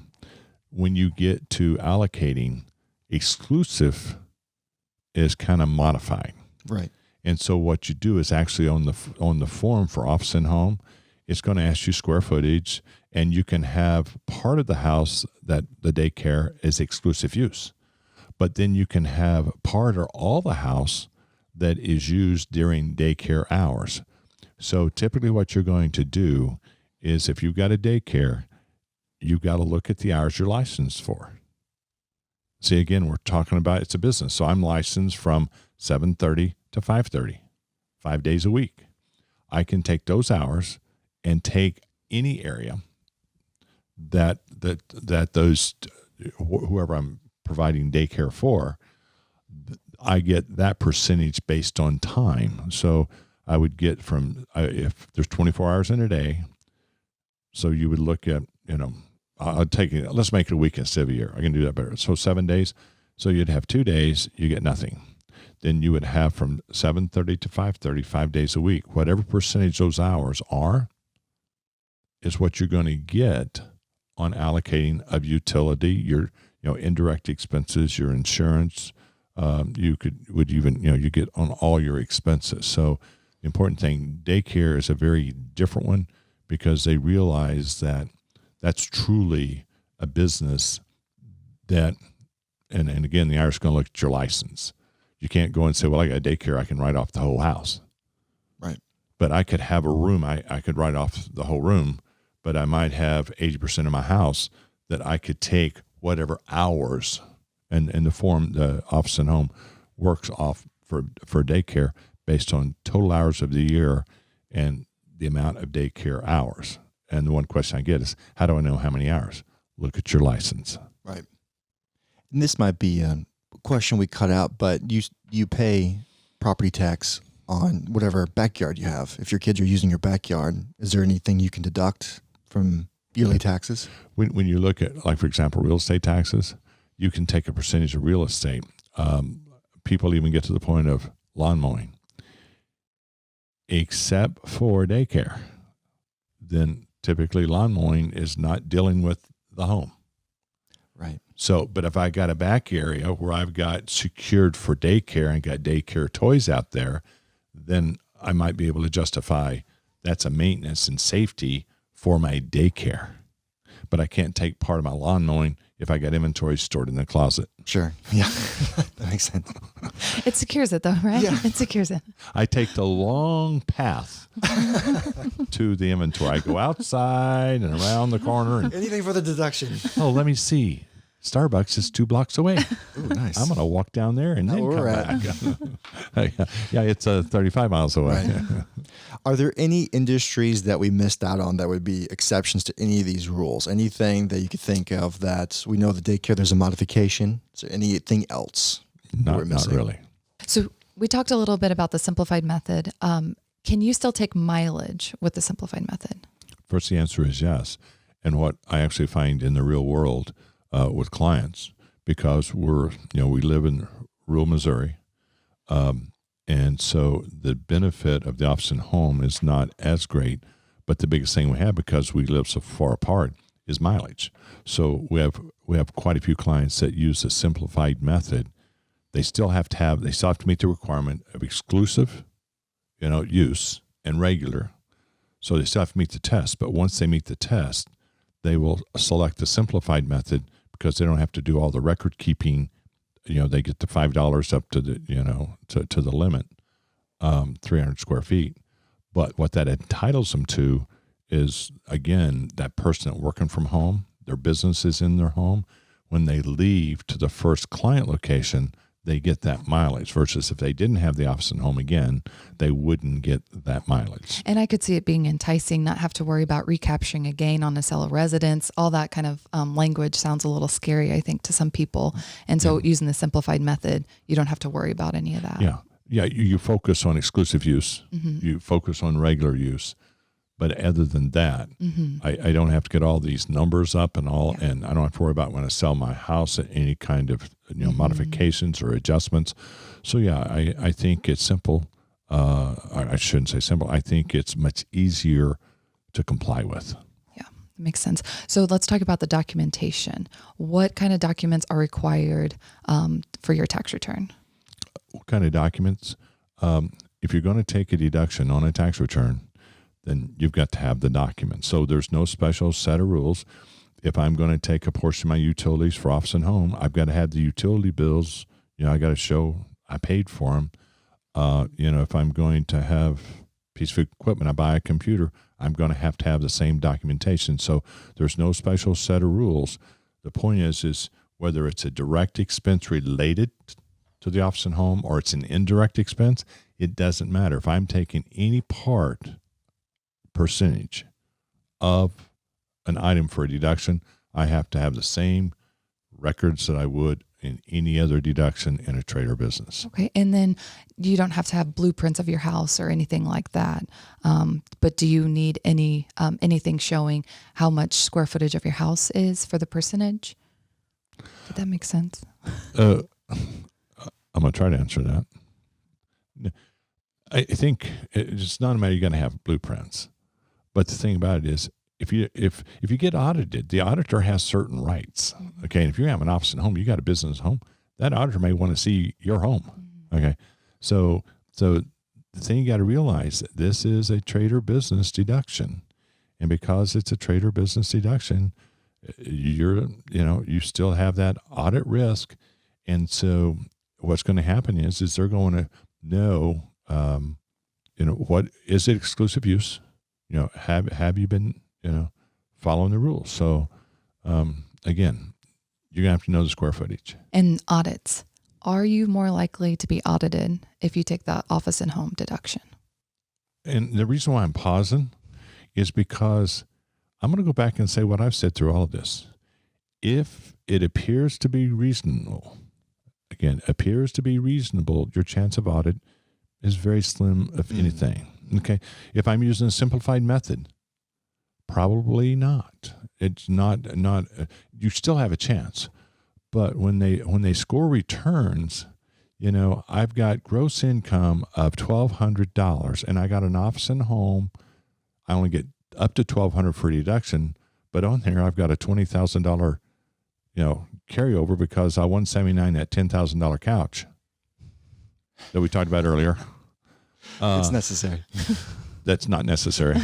when you get to allocating, exclusive is kind of modified. Right. And so what you do is actually on the form for office and home, it's going to ask you square footage, and you can have part of the house that the daycare is exclusive use. But then you can have part or all the house that is used during daycare hours. So typically what you're going to do is, if you've got a daycare, you've got to look at the hours you're licensed for. See, again, we're talking about it's a business. So I'm licensed from 7:30 to 5:30, 5 days a week. I can take those hours and take any area that those, whoever I'm providing daycare for, I get that percentage based on time. So I would get from, if there's 24 hours in a day, so you would look at, I'll take it, let's make it a week instead of a year. I can do that better. So 7 days. So you'd have 2 days, you get nothing. Then you would have from 7:30 to 5:30, 5 days a week. Whatever percentage those hours are is what you're going to get on allocating of utility, your indirect expenses, your insurance. You get on all your expenses. So the important thing, daycare is a very different one, because they realize that that's truly a business that, and again, the IRS is going to look at your license. You can't go and say, well, I got a daycare, I can write off the whole house. Right. But I could have a room, I could write off the whole room, but I might have 80% of my house that I could take whatever hours, and the form, the office and home works off for daycare based on total hours of the year and the amount of daycare hours. And the one question I get is, how do I know how many hours? Look at your license. Right. And this might be a question we cut out, but you pay property tax on whatever backyard you have. If your kids are using your backyard, is there anything you can deduct from yearly taxes? When you look at, like, for example, real estate taxes, you can take a percentage of real estate. People even get to the point of lawn mowing. Except for daycare, then typically lawn mowing is not dealing with the home. Right. So, but if I got a back area where I've got secured for daycare and got daycare toys out there, then I might be able to justify that's a maintenance and safety for my daycare. But I can't take part of my lawn mowing if I got inventory stored in the closet. Sure. Yeah. That makes sense. It secures it though, right? Yeah. It secures it. I take the long path to the inventory. I go outside and around the corner. And, Anything for the deduction. let me see. Starbucks is 2 blocks away. Ooh, nice. I'm going to walk down there and then come back. Yeah, it's 35 miles away. Right. Are there any industries that we missed out on that would be exceptions to any of these rules? Anything that you could think of that we know the daycare, there's a modification? Is there anything else? Not really. So we talked a little bit about the simplified method. Can you still take mileage with the simplified method? First, the answer is yes. And what I actually find in the real world with clients, because we live in rural Missouri, and so the benefit of the office and home is not as great. But the biggest thing we have, because we live so far apart, is mileage. So we have quite a few clients that use the simplified method they still have to meet the requirement of exclusive, use and regular. So they still have to meet the test. But once they meet the test, they will select the simplified method because they don't have to do all the record keeping. They get the $5 up to the, to the limit, 300 square feet. But what that entitles them to is, again, that person working from home, their business is in their home. When they leave to the first client location, they get that mileage versus if they didn't have the office and home again, they wouldn't get that mileage. And I could see it being enticing, not have to worry about recapturing a gain on a sale of residence. All that kind of language sounds a little scary, I think, to some people. And so using the simplified method, you don't have to worry about any of that. Yeah. Yeah. You focus on exclusive use. You focus on regular use. But other than that, I don't have to get all these numbers up and all, and I don't have to worry about when I sell my house at any kind of modifications or adjustments. So yeah, I think it's simple. I shouldn't say simple. I think it's much easier to comply with. Yeah, that makes sense. So let's talk about the documentation. What kind of documents are required for your tax return? What kind of documents? If you're going to take a deduction on a tax return, then you've got to have the document. So there's no special set of rules. If I'm going to take a portion of my utilities for office and home, I've got to have the utility bills. I got to show I paid for them. If I'm going to have a piece of equipment, I buy a computer, I'm going to have the same documentation. So there's no special set of rules. The point is whether it's a direct expense related to the office and home or it's an indirect expense, it doesn't matter. If I'm taking any percentage of an item for a deduction, I have to have the same records that I would in any other deduction in a trade or business. Okay. And then you don't have to have blueprints of your house or anything like that. But do you need anything showing how much square footage of your house is for the percentage? Did that make sense? I'm going to try to answer that. I think it's not a matter you're going to have blueprints. But the thing about it is, if you get audited, the auditor has certain rights. Okay, and if you have an office and home, you got a business home, that auditor may want to see your home. Okay, so the thing you got to realize that this is a trade or business deduction, and because it's a trade or business deduction, you still have that audit risk, and so what's going to happen is they're going to know, what is it exclusive use. Have you been, following the rules? So, again, you're going to have to know the square footage. And audits. Are you more likely to be audited if you take the office and home deduction? And the reason why I'm pausing is because I'm going to go back and say what I've said through all of this. If it appears to be reasonable, your chance of audit is very slim, if anything. Okay. If I'm using a simplified method, probably not. It's not, you still have a chance. But when they score returns, I've got gross income of $1,200 and I got an office and home. I only get up to $1,200 for deduction, but on there I've got a $20,000, carryover because I won 79 that $10,000 couch that we talked about earlier. It's necessary. That's not necessary.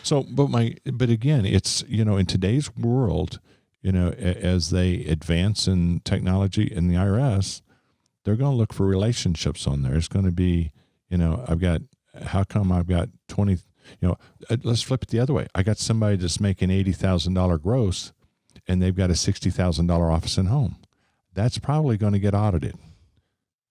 So, but again, it's, in today's world, as they advance in technology in the IRS, they're going to look for relationships on there. It's going to be, how come I've got 20, let's flip it the other way. I got somebody that's making $80,000 gross and they've got a $60,000 office and home. That's probably going to get audited,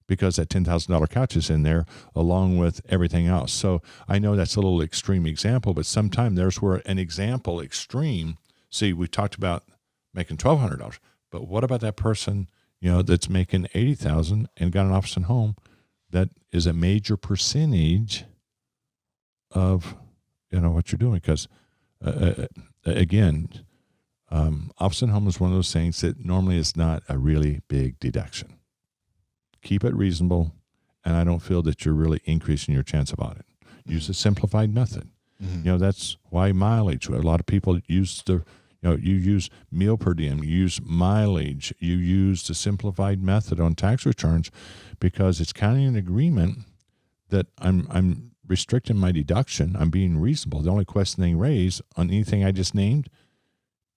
because that $10,000 couch is in there along with everything else. So I know that's a little extreme example, but sometimes there's where an example extreme. See, we talked about making $1,200, but what about that person, that's making $80,000 and got an office and home? That is a major percentage of, what you're doing. Because again, office and home is one of those things that normally is not a really big deduction. Keep it reasonable, and I don't feel that you're really increasing your chance of audit. Use a simplified method. That's why mileage. A lot of people use You use meal per diem, you use mileage, you use the simplified method on tax returns because it's kind of an agreement that I'm restricting my deduction. I'm being reasonable. The only question they raise on anything I just named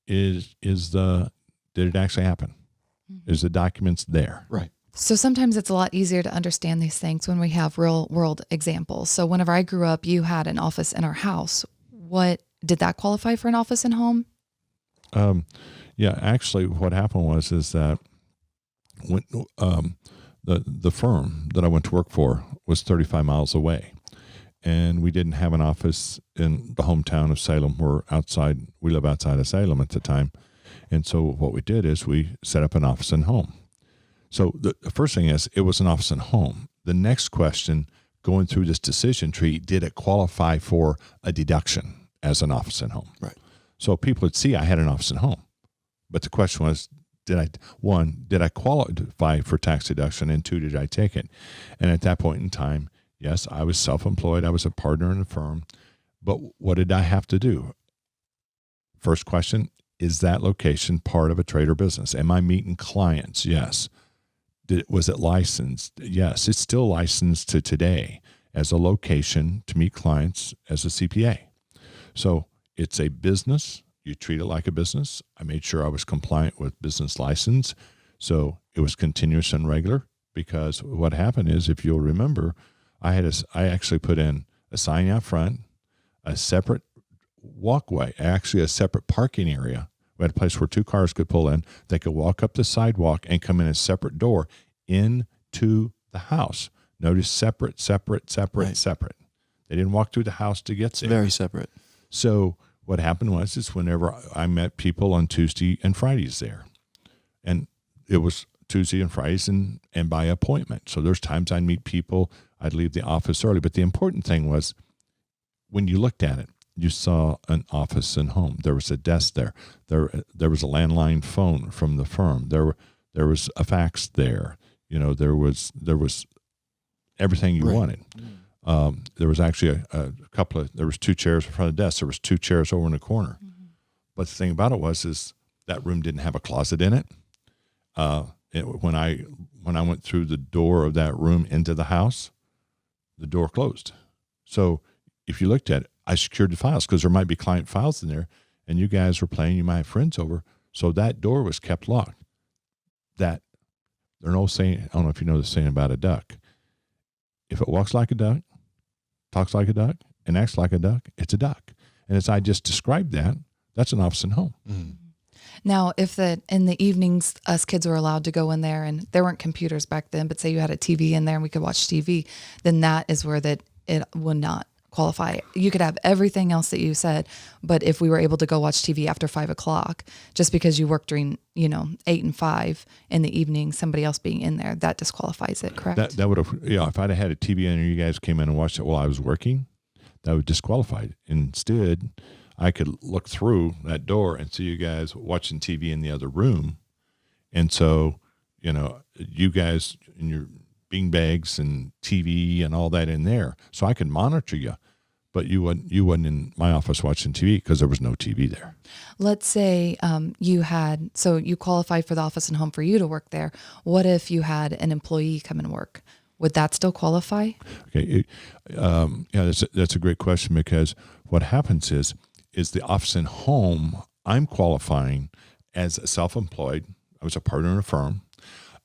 is did it actually happen? Mm-hmm. Is the documents there? Right. So sometimes it's a lot easier to understand these things when we have real world examples. So whenever I grew up, you had an office in our house. What did that qualify for an office and home? Yeah, actually, what happened is that when the firm that I went to work for was 35 miles away, and we didn't have an office in the hometown of Salem. We live outside of Salem at the time, and so what we did is we set up an office and home. So the first thing is it was an office and home. The next question, going through this decision tree, did it qualify for a deduction as an office and home? Right. So people would see I had an office and home. But the question was, did I qualify for tax deduction? And two, did I take it? And at that point in time, yes, I was self-employed. I was a partner in a firm. But what did I have to do? First question, is that location part of a trade or business? Am I meeting clients? Yes. Was it licensed? Yes. It's still licensed to today as a location to meet clients as a CPA. So it's a business. You treat it like a business. I made sure I was compliant with business license. So it was continuous and regular, because what happened is, if you'll remember, I actually put in a sign out front, a separate walkway, actually a separate parking area. We had a place where two cars could pull in. They could walk up the sidewalk and come in a separate door into the house. Notice separate. Right. Separate. They didn't walk through the house to get there. Very separate. So what happened was whenever I met people on Tuesday and Fridays there, and it was Tuesday and Fridays and by appointment. So there's times I'd meet people, I'd leave the office early. But the important thing was, when you looked at it, you saw an office and home. There was a desk there. There was a landline phone from the firm. There was a fax there. There was everything you wanted. There was actually there was two chairs in front of the desk. There was two chairs over in the corner. Mm-hmm. But the thing about it is that room didn't have a closet in it. When I went through the door of that room into the house, the door closed. So if you looked at it, I secured the files, because there might be client files in there, and you guys were playing, you might have friends over. So that door was kept locked. There's no saying, I don't know if you know the saying about a duck. If it walks like a duck, talks like a duck, and acts like a duck, it's a duck. And as I just described that's an office and home. Mm-hmm. Now, if in the evenings, us kids were allowed to go in there, and there weren't computers back then, but say you had a TV in there and we could watch TV, then that is where it would not qualify. You could have everything else that you said, but if we were able to go watch TV after 5:00, just because you work during 8 and 5 in the evening, somebody else being in there, that disqualifies it. Correct? That would have, if I'd have had a TV in and you guys came in and watched it while I was working, that would disqualify it. Instead, I could look through that door and see you guys watching TV in the other room, and so you guys in your bean bags and TV and all that in there, so I could monitor you. But you wasn't in my office watching TV, because there was no TV there. Let's say you qualified for the office and home for you to work there. What if you had an employee come and work? Would that still qualify? Okay, that's a great question, because what happens is the office and home, I'm qualifying as a self-employed. I was a partner in a firm.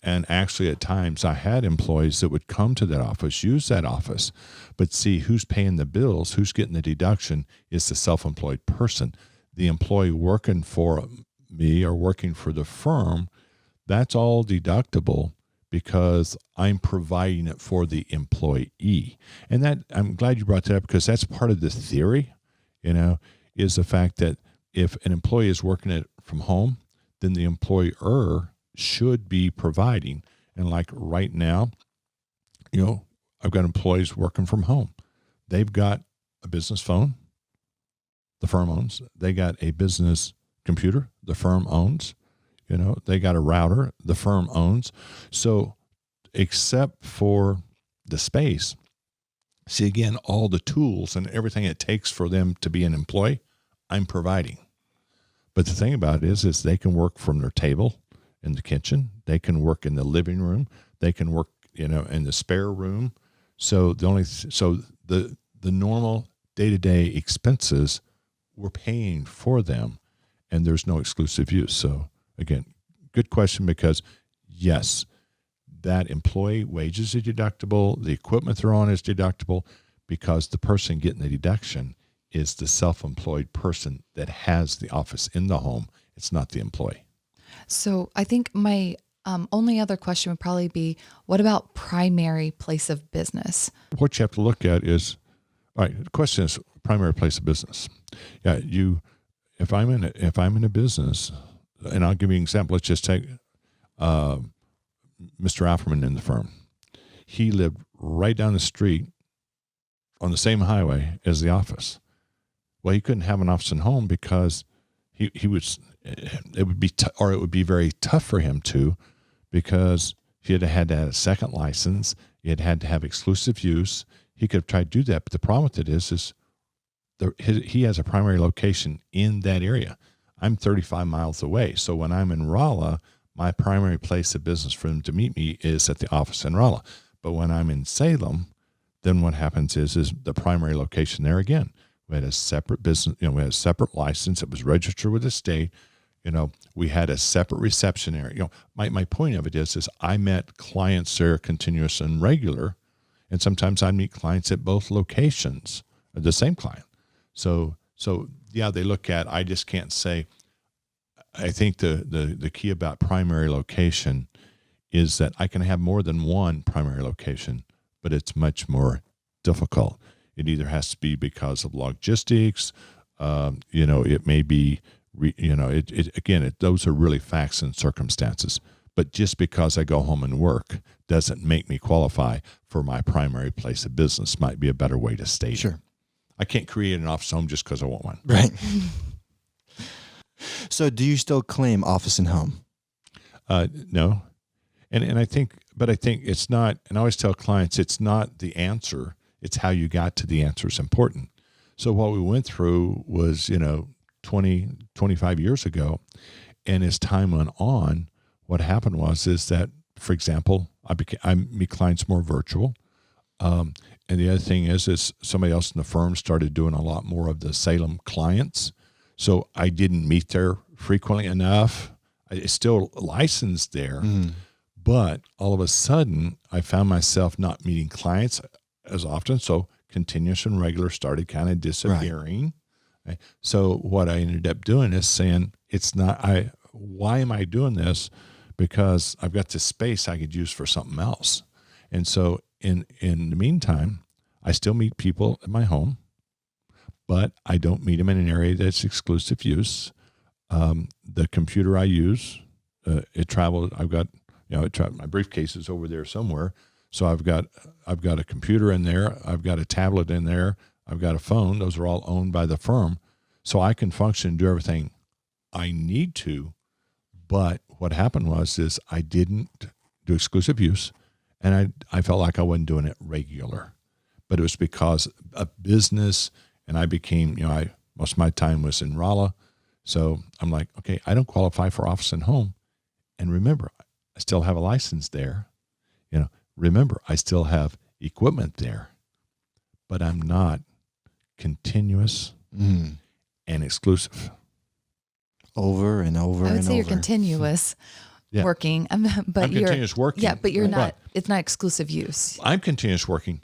And actually, at times, I had employees that would come to that office, use that office, but see who's paying the bills, who's getting the deduction is the self-employed person. The employee working for me or working for the firm, that's all deductible, because I'm providing it for the employee. And that, I'm glad you brought that up, because that's part of the theory, is the fact that if an employee is working it from home, then the employer should be providing. And like right now, I've got employees working from home. They've got a business phone the firm owns. They got a business computer the firm owns. They got a router the firm owns. So except for the space, see, again, all the tools and everything it takes for them to be an employee, I'm providing. But the thing about it is they can work from their table in the kitchen. They can work in the living room. They can work, in the spare room. So the normal day-to-day expenses, we're paying for them, and there's no exclusive use. So again, good question, because yes, that employee wages are deductible. The equipment they're on is deductible, because the person getting the deduction is the self-employed person that has the office in the home. It's not the employee. So I think my only other question would probably be, what about primary place of business? What you have to look at is, all right, the question is primary place of business. Yeah, if I'm in a business, and I'll give you an example. Let's just take Mr. Alferman in the firm. He lived right down the street on the same highway as the office. Well, he couldn't have an office and home because it would be very tough for him to, because he had to have a second license. He had to have exclusive use. He could have tried to do that, but the problem with it is he has a primary location in that area. I'm 35 miles away, so when I'm in Rolla, my primary place of business for him to meet me is at the office in Rolla. But when I'm in Salem, then what happens is the primary location there again. We had a separate business, we had a separate license. It was registered with the state. We had a separate reception area. My point of it is I met clients there, continuous and regular, and sometimes I meet clients at both locations, the same client. So yeah, they look at, I just can't say, I think the key about primary location is that I can have more than one primary location, but it's much more difficult. It either has to be because of logistics, it may be, those are really facts and circumstances. But just because I go home and work doesn't make me qualify for my primary place of business. Might be a better way to state it. Sure. I can't create an office home just because I want one. Right. So do you still claim office and home? No. And I think it's not, and I always tell clients, it's not the answer, it's how you got to the answer is important. So what we went through was, 20, 25 years ago. And as time went on, what happened is that, for example, I meet clients more virtual. And the other thing is somebody else in the firm started doing a lot more of the Salem clients. So I didn't meet there frequently enough. I still licensed there, but all of a sudden I found myself not meeting clients as often. So continuous and regular started kind of disappearing. Right. So what I ended up doing is saying, why am I doing this? Because I've got this space I could use for something else. And so in the meantime, I still meet people at my home, but I don't meet them in an area that's exclusive use. The computer I use, it travels. I've got, my briefcase is over there somewhere. So I've got a computer in there. I've got a tablet in there. I've got a phone. Those are all owned by the firm. So I can function and do everything I need to. But what happened is I didn't do exclusive use, and I felt like I wasn't doing it regular. But it was because of business, and I became, most of my time was in Rolla. So I'm like, okay, I don't qualify for office and home. And remember, I still have a license there. Remember, I still have equipment there, but I'm not continuous and exclusive. Over and over and over. I would say you're continuous working, but I'm continuous working. Yeah, but you're not. It's not exclusive use. I'm continuous working,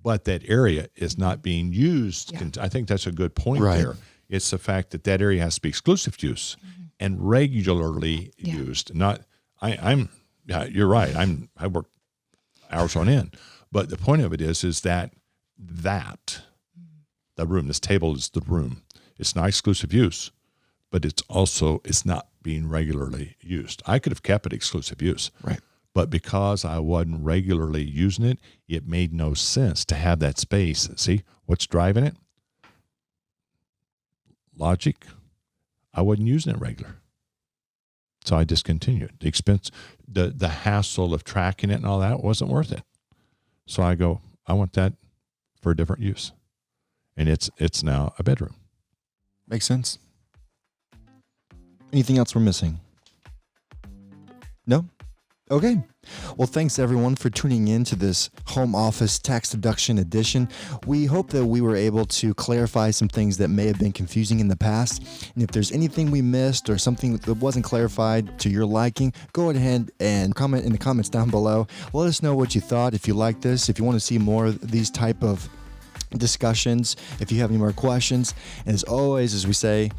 but that area is not being used. Yeah. I think that's a good point there. It's the fact that area has to be exclusive use and regularly used. Not, you're right. I work hours on end, but the point of it is that the room, this table is the room. It's not exclusive use, but it's not being regularly used. I could have kept it exclusive use, right? But because I wasn't regularly using it, it made no sense to have that space. See, what's driving it? Logic. I wasn't using it regular. So I discontinued. The expense, the hassle of tracking it and all that wasn't worth it. So I go, I want that for a different use. And it's now a bedroom. Makes sense. Anything else we're missing? No? Okay. Well, thanks everyone for tuning in to this home office tax deduction edition. We hope that we were able to clarify some things that may have been confusing in the past. And if there's anything we missed or something that wasn't clarified to your liking, go ahead and comment in the comments down below. Let us know what you thought. If you like this, if you want to see more of these type of discussions, if you have any more questions. And as always, as we say,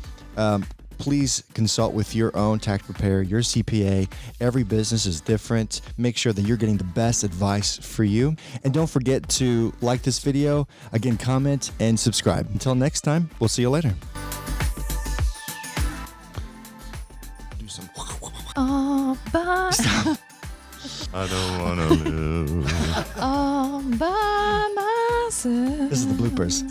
please consult with your own tax preparer, your CPA. Every business is different. Make sure that you're getting the best advice for you. And don't forget to like this video, again, comment, and subscribe. Until next time, we'll see you later. Do some. All by, I don't want to live. all by myself. This is the bloopers.